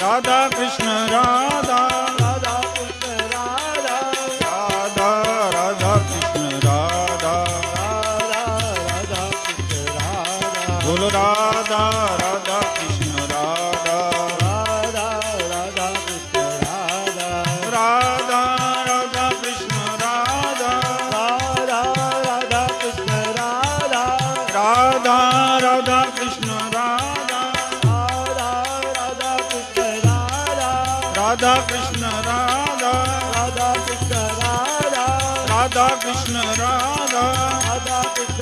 રાધા કૃષ્ણ રાધા રાધા કૃષ્ણ રાધા રાધા રાધા કૃષ્ણ રાધા રાધા કૃષ્ણ રાધા બોલો રાધા રાધા કૃષ્ણ રાધા રાધા કૃષ્ણ રાધા રાધા રાધા કૃષ્ણ રાધા રાધા કૃષ્ણ રાધા રાધા રાધા કૃષ્ણ રાધા રાધા કૃષ્ણ રાધા રાધા કૃષ્ણ રાધા રાધા કૃષ્ણ રાધા રાધા કૃષ્ણ રાધા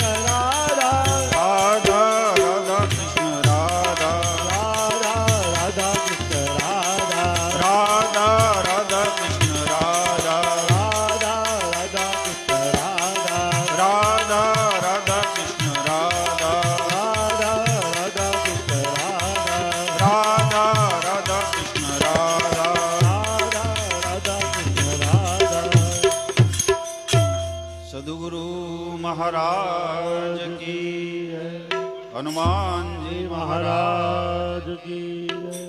રાધા કૃષ્ણ રાધા રાધા રાધા કૃષ્ણ રાધા રાધા કૃષ્ણ રાધા રાધા રાધા કૃષ્ણ રાધા રાધા કૃષ્ણ રાધા રાધા રાધા કૃષ્ણ રાધા રાધા કૃષ્ણ રાધા સદગુરુ મહારાજ કી હનુમાનજી મહારાજ મહારાજ કી જય.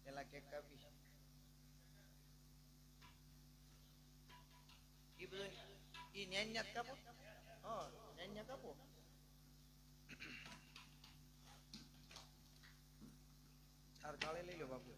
પેલા કેક કાપી ઈ બધું ઈ ન્યાન્યા જ કાપો હા ન્યાન્યા કાપો થાર થાળે લઈ લો બાપુ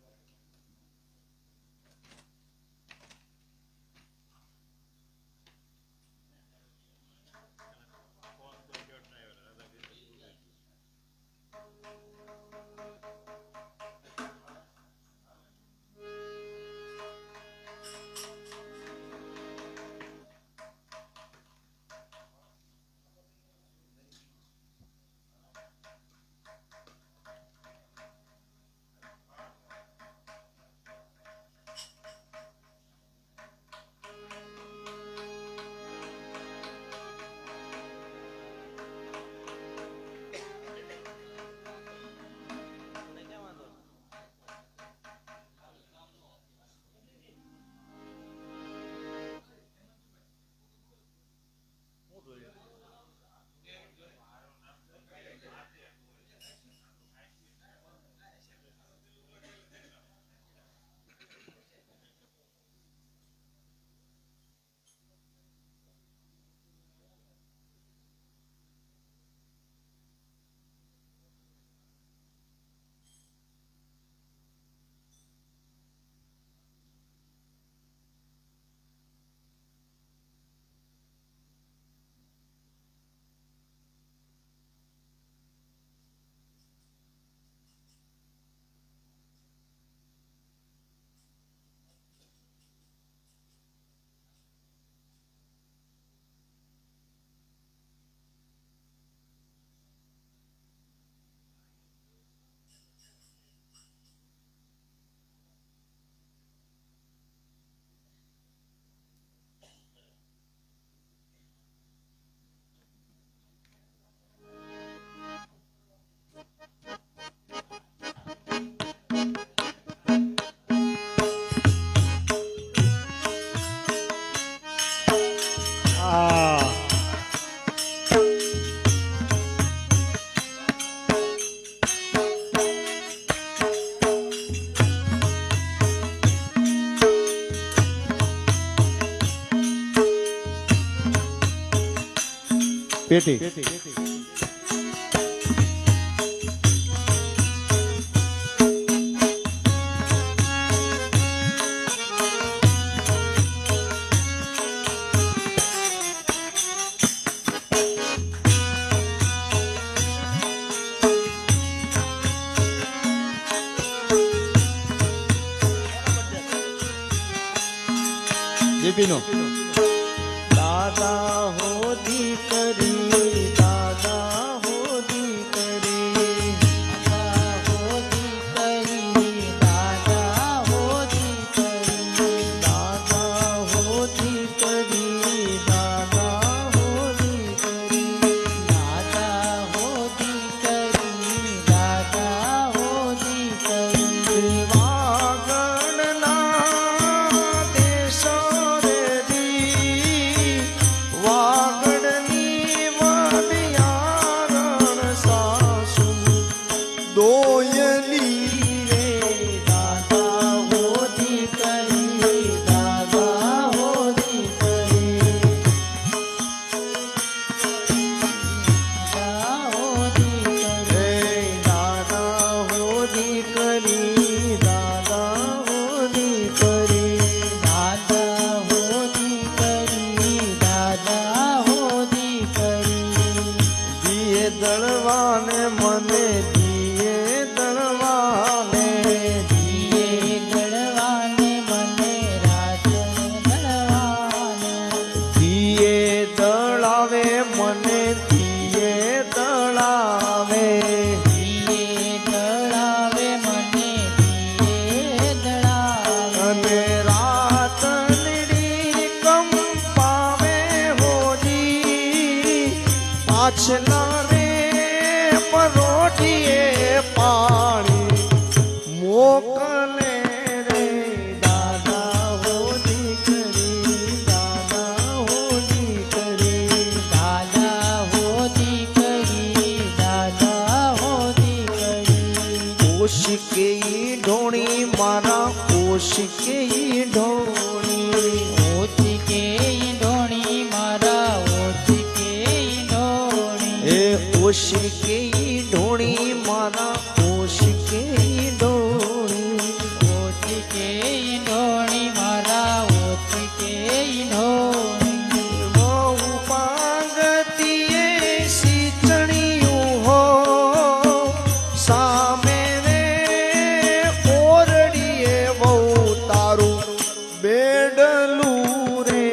પેટી દીપીનો દાદા હો દીકરી દાદા હો દીકરી દાદા હો દીકરી દાદા હો દીકરી દાદા હો દીકરી દાદા હો દીકરી દાદા હો દીકરી દાદા હો દીકરી વાગણના દેશો રે દી વાગણની વાડિયારણ સાસુ દોયલી રે દાદા હો દીકરી દાદા હો દીકરી દાદા હો દીકરી દાદા હો દીકરી દાદા હો દીકરી દાદા હો દીકરી દાદા હો દીકરી દિયે દળવાને મને દિયે દળવાને દિયે દળવાને મને રાત દળવાને દિયે દળાવે મને દિયે દળાવે દિયે દળાવે મને દિયે દળાવે અને રાત નીડી કંપાવે હોજી પાછલા રે પરોઠીએ પાણી મોકલે રે દાદા હો દીકરી દાદા હો દીકરી દાદા હો દીકરી દાદા હો દીકરી ઓશિકે ઢોણી મારા ઓશિકે ઢોણી ઓચકે ઈંધોણી મારા ઓચકે ઈંધોણી એ ઓશિકે ઢોણી મારા ઓશિકે ઢોણી ઓચકે ઈંધોણી મારા ઓચકે ઈંધોણી બહુ પાંગતીએ સિંચણીયું હો સામે રે ઓરડીએ બહુ તારું બેડલું રે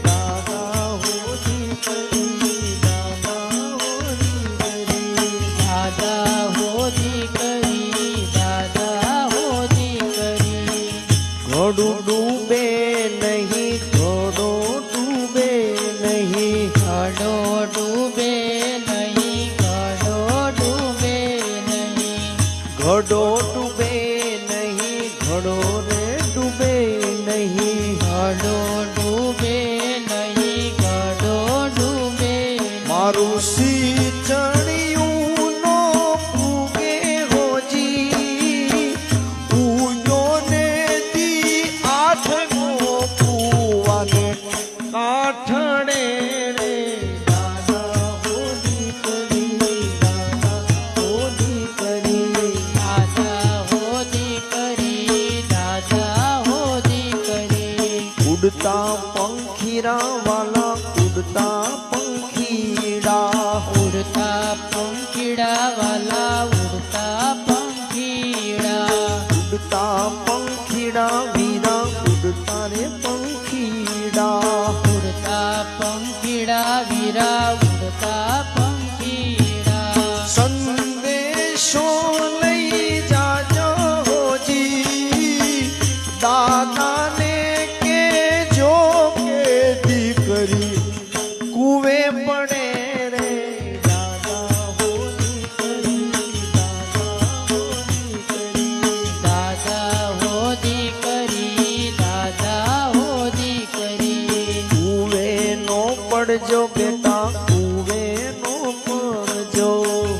દાદા હો દીકરી દાદા હો દીકરી દાદા હો દીકરી દાદા હો દીકરી ઘોડું ડૂબે નહીં ઘોડો ડૂબે નહીં ઘડો ડૂબે નહીં ઘડો ડૂબે નહીં ઘડો ડૂબે નહીં ઘડો રે ડૂબે નહીં ઘડો ડૂબે નહીં ઘડો ડૂબે મારું સિંચણિયું નો પૂગે હોજી પૂયોને દી આઠમો પૂવાને કાઠણે રે દાદા હો દીકરી દાદા હો દીકરી દાદા હો દીકરી દાદા હો દીકરી ઉડતા પંખીરા વાલા ઉડતા પંખીડા ઉડતા પંખીડા વાલા ઉડતા પંખીડા ઉડતા પંખીડા વીરા ઉડતા રે પંખીડા ઉડતા પંખીડા વીરા ઉડતા પંખીડા સંદેશો લઈ જાજો હોજી દાદાને કે જો કે દીકરી કુવે પડે રે દાદા હો દીકરી દાદા હો દીકરી દાદા હો દીકરી કુવે નો પડજો બેટા કુવે નો પડજો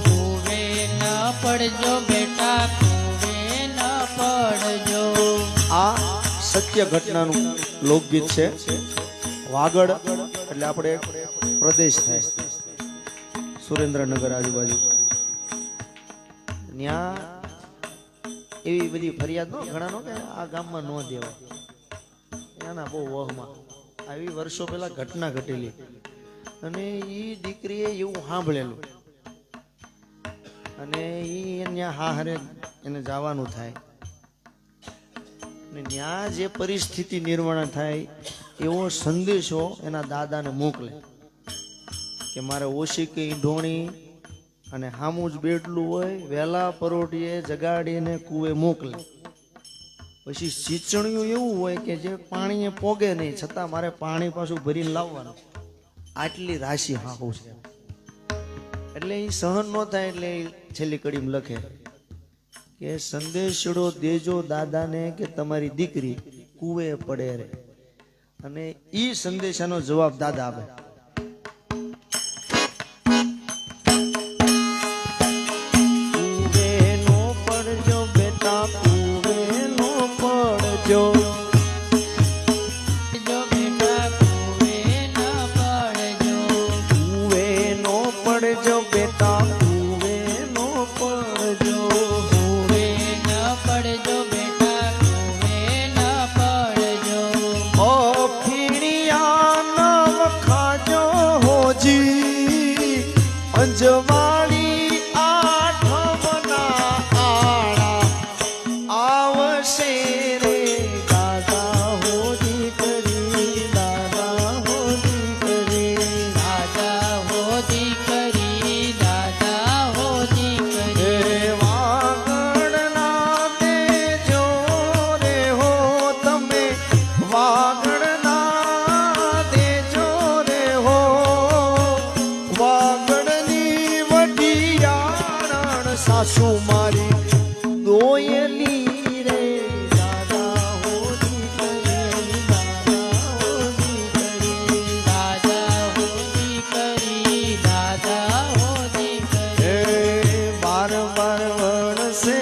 કુવે ન પડજો બેટા કુવે ન પડજો આ સત્ય ઘટનાનું લોકગીત છે વાગડ એટલે આપણે એક પ્રદેશ થાય સુરેન્દ્રનગર આજુબાજુ ત્યાં એવી બધી ફરિયાદ નો ઘણા નો કે આ ગામમાં ન દેવાય, એના બહુ વહમાં આવી વર્ષો પહેલા ઘટના ઘટેલી અને એ દીકરીએ એવું સાંભળેલું અને એ ત્યાં હારે એને જવાનું થાય અને ત્યાં જે પરિસ્થિતિ નિર્માણ થાય એવો સંદેશો એના દાદાને મોકલે કે મારે ઓછી કે ઢોણી અને હામું જ બેડલું હોય વહેલા પરોઢીએ જગાડીને કુએ મોકલે. પછી સિંચણિયું એવું હોય કે જે પાણીએ પોગે નહીં છતાં મારે પાણી પાછું ભરીને લાવવાનું, આટલી રાશિ હાહું છે. એટલે એ સહન ન થાય એટલે છેલ્લી કડીમાં લખે કે સંદેશડો દેજો દાદાને કે તમારી દીકરી કુએ પડે રે. અને એ સંદેશાનો જવાબ દાદા આપે. કુવે નો પડજો બેટા, કુવે નો પડજો. અંજવાળી આઠમના આળા આવશે રે દાદા હોજી કરી, દાદા હોજી કરી, દાદા હોજી કરી, દાદા હોજી કરી. વાગડના દેજો રે હો તમે, વાગડના દેજો રે હો. સાસુ મારી દોયલી રે દાદા હોજી કરી, દાદા હોજી કરી, દાદા હોજી કરી, દાદા હોજી કરી. બાર બાર વર્ષે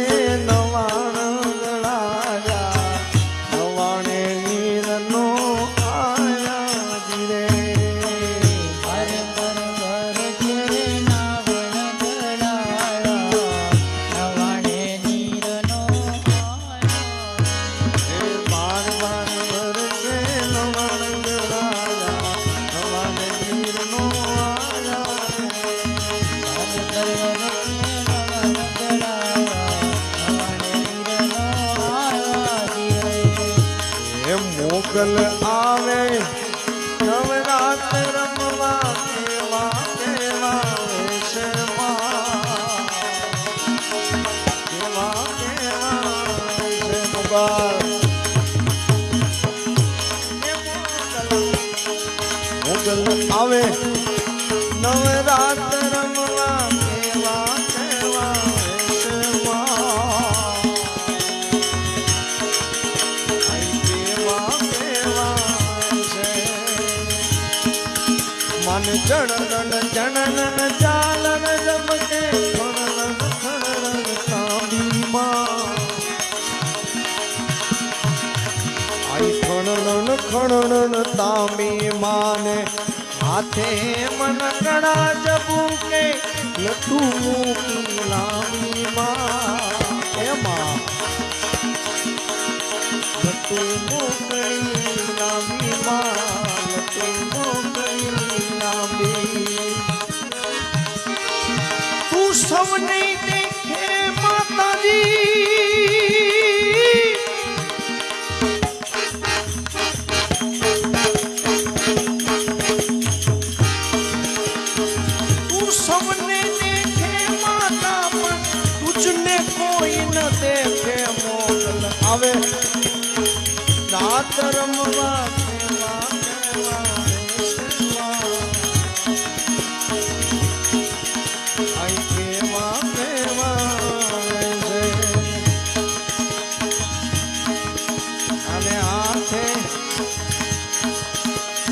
નવાણ ગળાયા, નવાણે નીરનો આયા જીરે. હર પર વરજે નાવણ ગળાયા, નવાણે નીરનો બાર બાર વર્ષે નવાણ ગળાયા, નવાણે નીરનો મોગલ આવે નવરાત રમવા, કેવા કેવા વેશમાં, કેવા કેવા વેશ મોગલ. મોગલ આવે નવરાત રમવા, કેવા કેવા વેશમાં. મન જણન જણન ચાલન જમકે ખણન ખણન તાંબીમાં. આઈ ખણન ખણન તાંબીમાં ને હાથે મનકડા જબુકે લટુ મૂકી લાંબીમાં. એમાં લટુ મૂકી લાંબીમાં, લટુ મૂકી લાંબી. તું સૌને દેખે માતાજી, તું સૌને દેખે માતા પણ તુજને કોઈ ન દેખે. મોગલ આવે રાત રમવા, કેવા કેવા વેશમાં. આઈ કેવા કેવા વેશ. અને હાથે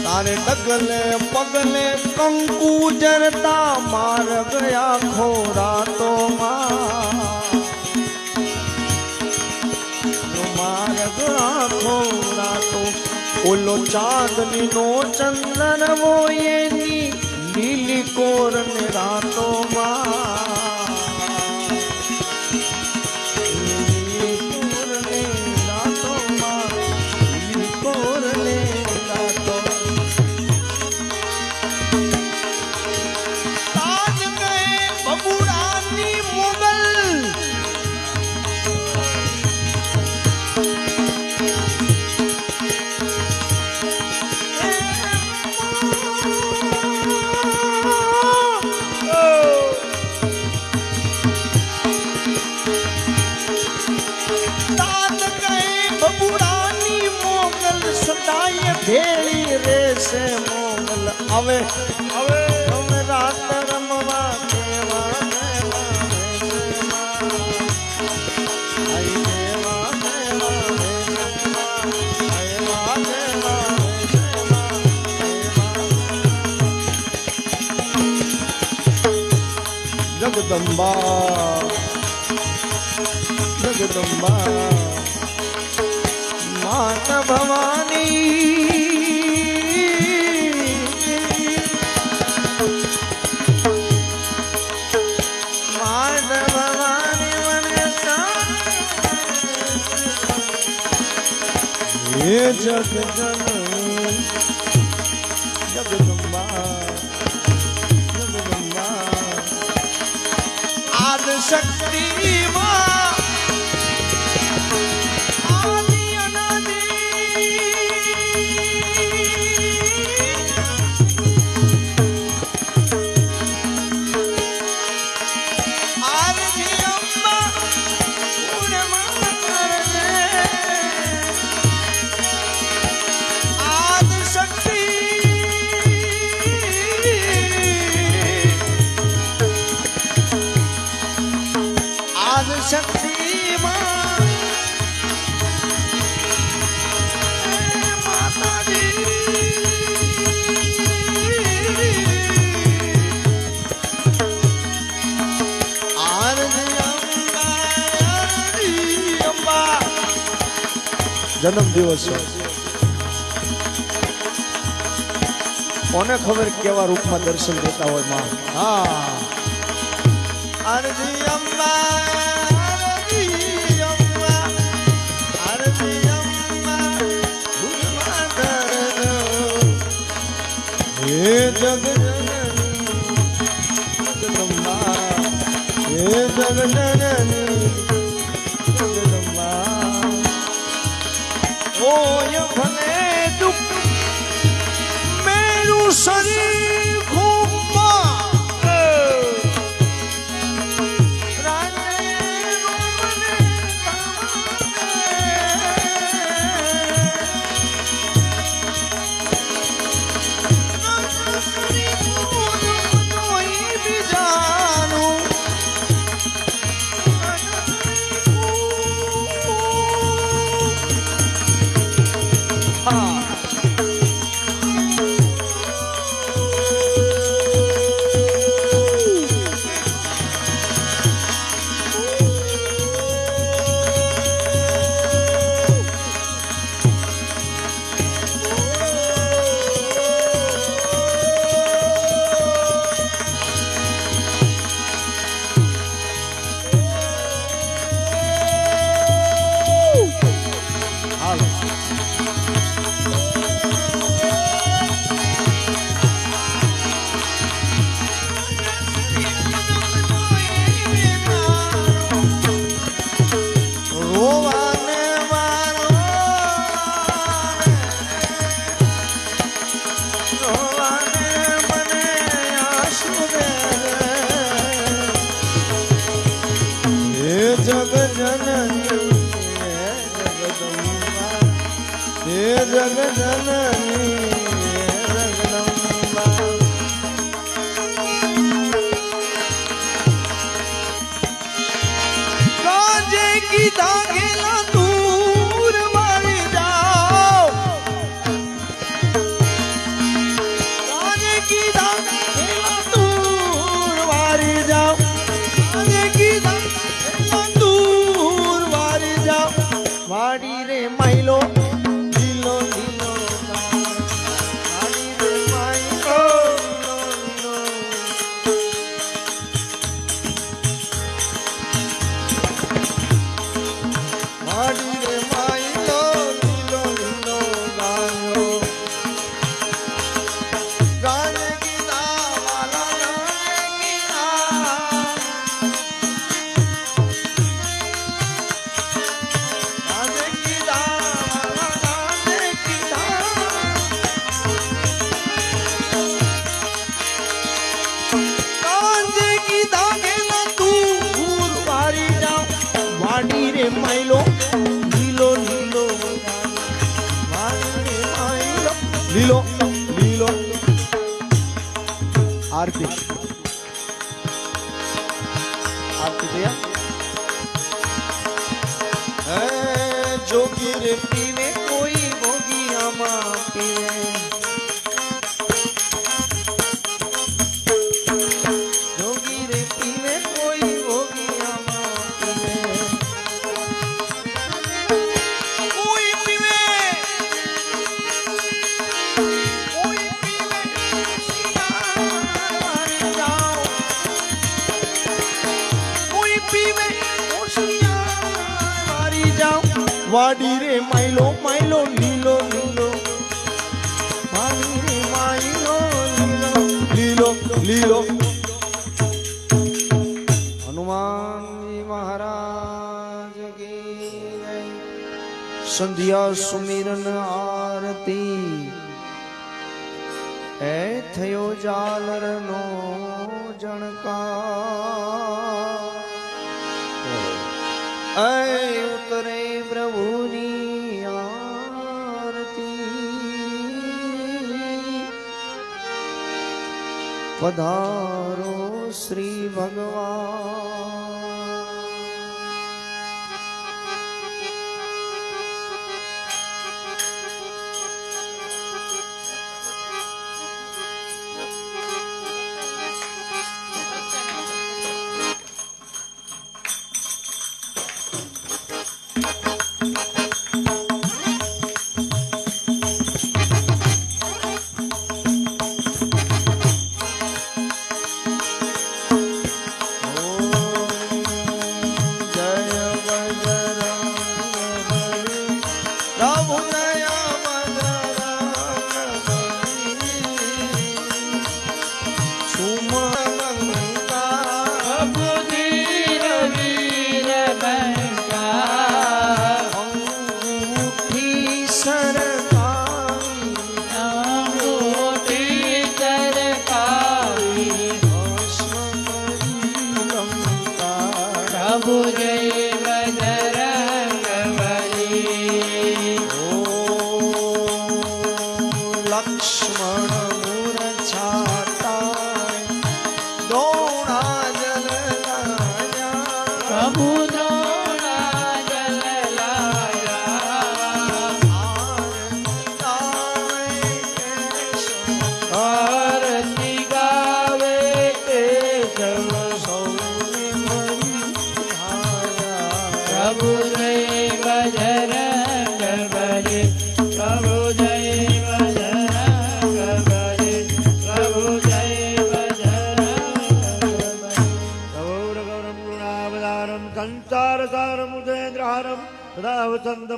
તારે ડગલે પગલે કંકુ જરતા માર ગયા ખોરાતોમાં. માર્ગ આખો રાતો ઓલો ચાંદની નો ચંદન વો એની લીલી લીલી કોર ને રાતોમાં ભેળી રેશે મોગલ હવે હવે અમે રાત રમવા દેવા જગદંબા જગદંબા માત ભવાની ये जग जननी जगदंबा जगदंबा आदि शक्ति आदि अनादि आदि अम्बा शक्ति माता दी जन्म दिवस कोने खबर केवा रूप में दर्शन देता हो मां हाँ आरती अम्बा हे जग जननी जगदंबा हे जग जननी जगदंबा ओय भले दुख मेरू शरीर घूमा जग जननी जगदंबा राजे की दागेला दूर मारी जाओ राजे की दागेला दूर मारी जाओ राजे की दागेला दूर मारी जाओ वाड़ी रे महिलो માયલો લીલો લીલો વાડી રે માયલો લીલો લીલો આરતી આરતી ભૈયા જોગી રે પીવે કોઈ ભોગિયામાં પીવે જોગી રે પીવે કોઈ ભોગિયામાં પીવે કોઈ પીવે કોઈ પીવે શિયાળ જાઓ કોઈ પીવે શિયાળ જાઓ વાડી રે માયલો માયલો લીલો લીલો વાડી રે માયલો લીલો લીલો લીલો હનુમાનજી મહારાજ કી જય સંધ્યા સુમિરન આરતી એ થયો જાલરનો જણકાર એ ઉતરે પ્રભુની આરતી પધારો શ્રી ભગવાન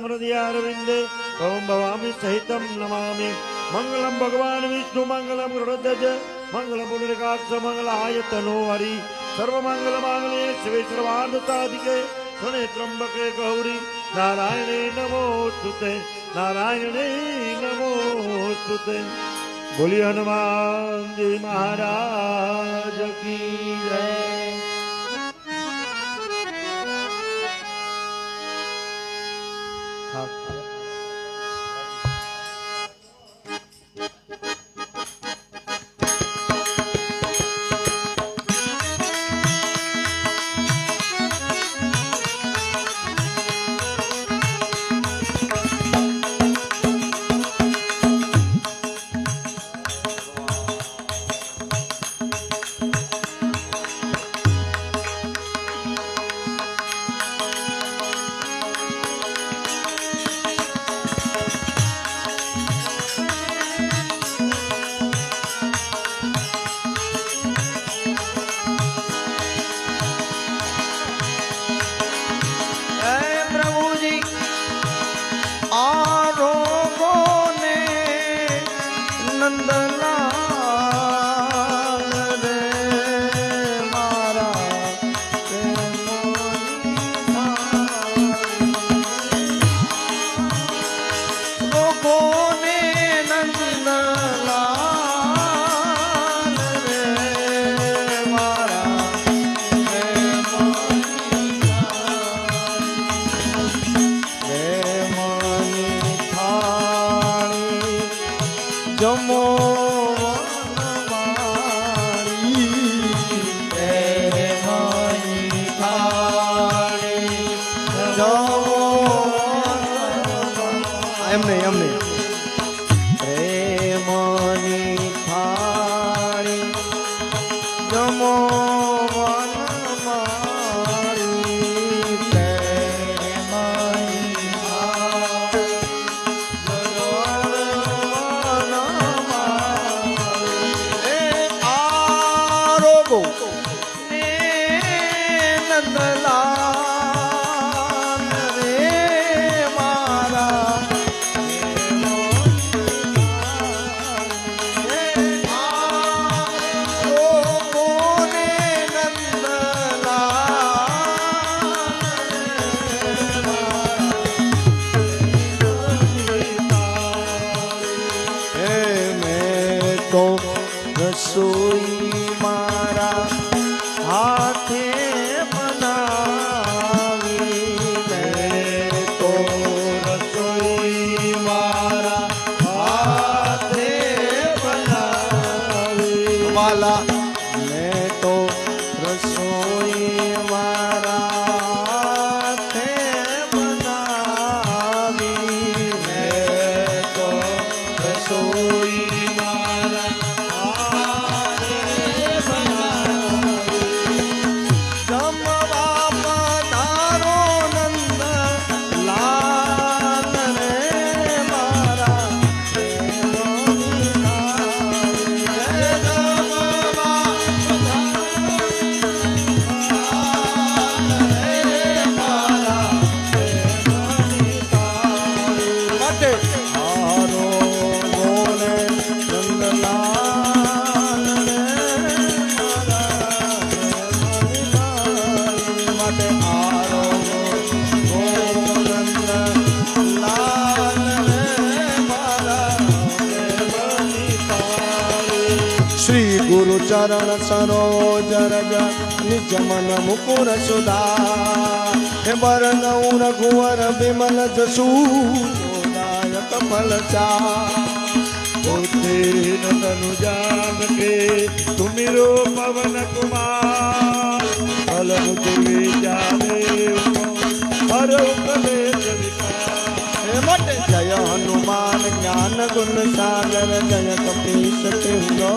हृदयारविंदे ओम भवामी सहितं नमामि मंगलम भगवान विष्णु मंगलम गरुड़ध्वज मंगलम पुंडरीकाक्ष मंगलायतनो हरि सर्वमंगल मांगल्ये शिवे सर्वार्थसाधिके शरण्ये त्र्यंबके गौरी नारायणे नमोस्तुते नारायणे नमोस्तुते। बोलिए हनुमान जी महाराज की जय। એમ નહીં પ્રેમની થાળી જમો મન મારી પ્રેમની થાળી જમો મન મારી આરોગો ને નંદલાલ રે મારા રસોઈ મારા હાથે બનાવી મેં તો રસોઈ મારા હાથે બનાવી વાલા મેં તો રસોઈ મારા હાથે બનાવી મેં તો રસોઈ મારા श्री गुरु चरण सरोज रज निज मन मुकुर सुधा हे वरण रघुवर विमल जसु दायक फल चा तनु जान के तुमिरो पवन कुमार फल मुझे जाने हर कलेश विकार जय हनुमान ज्ञान गुण सागर जय कपीश तिहु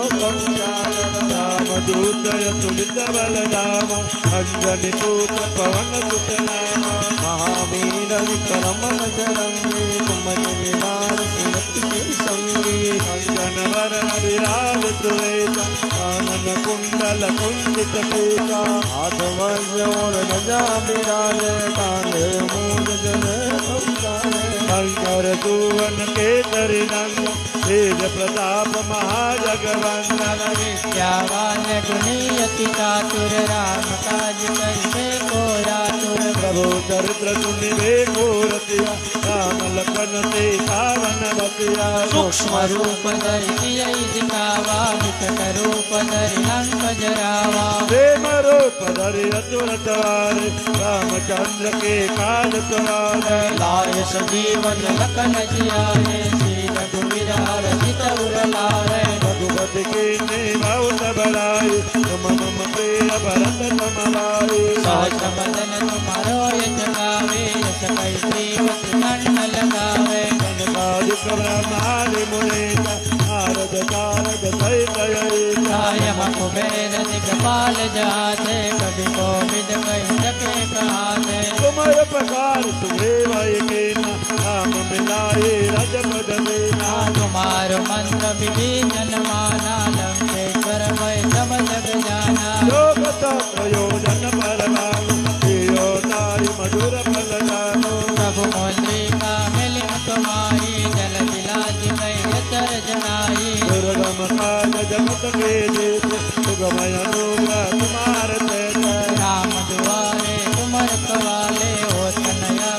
राम दूत तुलित बल राम अंजनी पुत्र पवन सुत नाम महावीर विक्रम बजरंगी कुमति निवार सुमति के संगी अंजन वरण विराज सुवेता आनन कुंडल कुंजित केसा आधवज्र और ध्वजा विराज कांधे मूल जने शंकर सुवन केसरी नंद तेज प्रताप महाजगवंदन विद्यावान गुणी अति चातुर राम काज करते को रातुर प्रभु चरित्र सुनिवे घोरतिया राम लखन से पावन बतिया सूक्ष्म रूप धरि दिखावा विकट रूप धरि लंक जरावा प्रेम रूप धरि असुर सवारे रामचंद्र के काज सवारे लाय सजीवन लखन जियारे श्री रघुवीर हरषि उर लारे रघुपति के भाव सबराई तुम मम प्रिय भरत समवाई सहस्र बदन तुम्हारो यश गावे यश कई श्रीमति कंठ लगावे गणकादिक ब्रह्मादि मुनीता नारद तारक सहित सायम कुबेर दिगपाल जाते कवि कोविद कही सके कहाते तुमर प्रकार तुम्हें वही के नाम मिलाए रजपद देना तुम्हारो मंत्र विभीषण माना लंकेश्वर भय सब जग जाना योग प्रयोजन परमाणु तारी मधुर फल जानो प्रभु मुद्रिका मिलिम तुम्हारी जल विलास गई चर जनाई दुर्गम काज जगत के देते सुगमय अनुग्रह तुम्हार तेज राम दुआरे तुमर कवाले हो तनया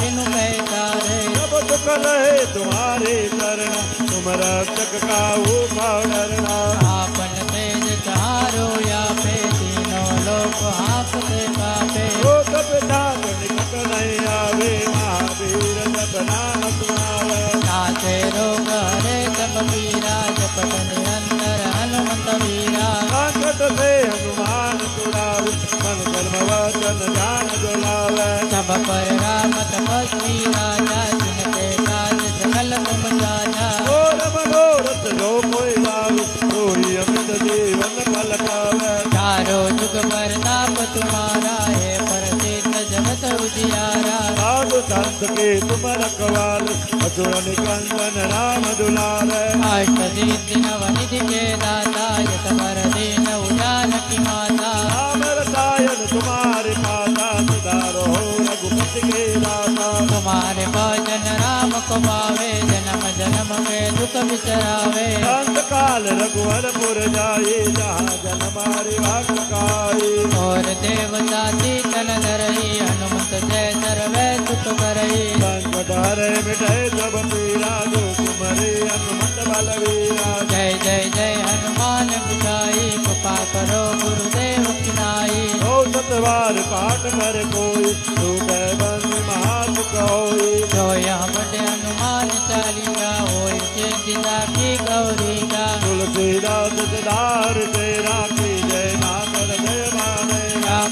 बिनु पैतारे सब दुख रहे तुम्हारे करना तुम रक्षक काहू भाव डरना आपन तेज चारो या पे तीनों लोक हाथ से कापे वो सब दाग निकट नहीं आवे महावीर सब नाम तुम्हारे नाचे रोग हरे सब पीरा जपत निरंतर हनुमत वीरा संकट से हनुमान छुड़ावे मन कर्म वचन ध्यान डोलावे सब पर राम राम तपस्वी राजा जिनके काज सकल तुम जाना और मनोरथ जो कोई लाव कोई अमित जीवन फल पावे चारों जुग प्रताप तुम्हारा है प्रसिद्ध जगत उजियारा साधु संत के तुम रखवाल असुर निकंदन राम दुलारे अष्ट सिद्धि नवनिधि के दाता यत पर दीन उजान की माता राम रसायन तुम्हारे पाता सुधारो रघुपति के दाता तुम्हारे भजन राम को पावे जन्म जन्म के दुख बिसरावे अंत काल रघुवरपुर जाए जहाँ जन मारे भाग काए और देवता शीतल धरई हनुमत जय सर्वे सुख करई संकट हरे मिटाए सब पीरा जो तुम्हारे हनुमत बलवीरा जय जय जय हनुमान बिठाई कृपा करो गुरुदेव की नाई ओ सतवार पाठ कर कोई तू बंद महासुख होई जो यहाँ बड़े हनुमान चालीसा होई सिद्धिदा की गौरी का तुलसीदास सिधार तेरा की जय नाम हृदय माने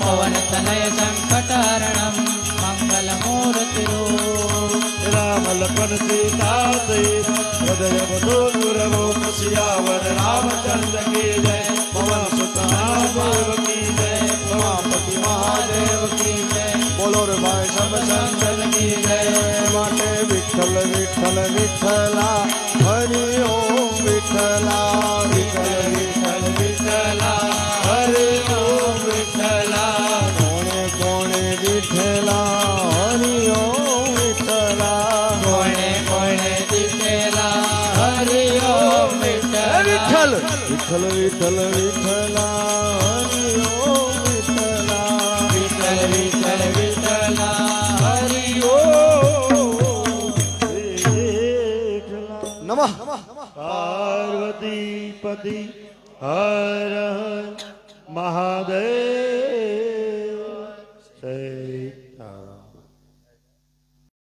पवन तनय संकट हरणम मंगल मूर्ति राम लखन सीता सहित हृदय मधुर वो सियावर रामचंद्र की जय पवन सुत महादेव की जय उमापति महादेव की जय बोलो रे भाई सब संतन की जय माटे विठ्ठल विठ्ठल विठ्ठला हरि ओम विठ्ठला विठ्ठल विठ्ठल विठ्ठला हरि ओम विठ्ठला कोणे कोणे विठ्ठला हरि ओम विठ्ठला कोणे कोणे दिसेला हरि ओम विठ्ठल विठ्ठल विठ्ठल विठ्ठला हरि ओम विठ्ठला विठ्ठल विठ्ठल विठ्ठला हरि ओम विठ्ठला नमः पार्वती पति हर हर महादेव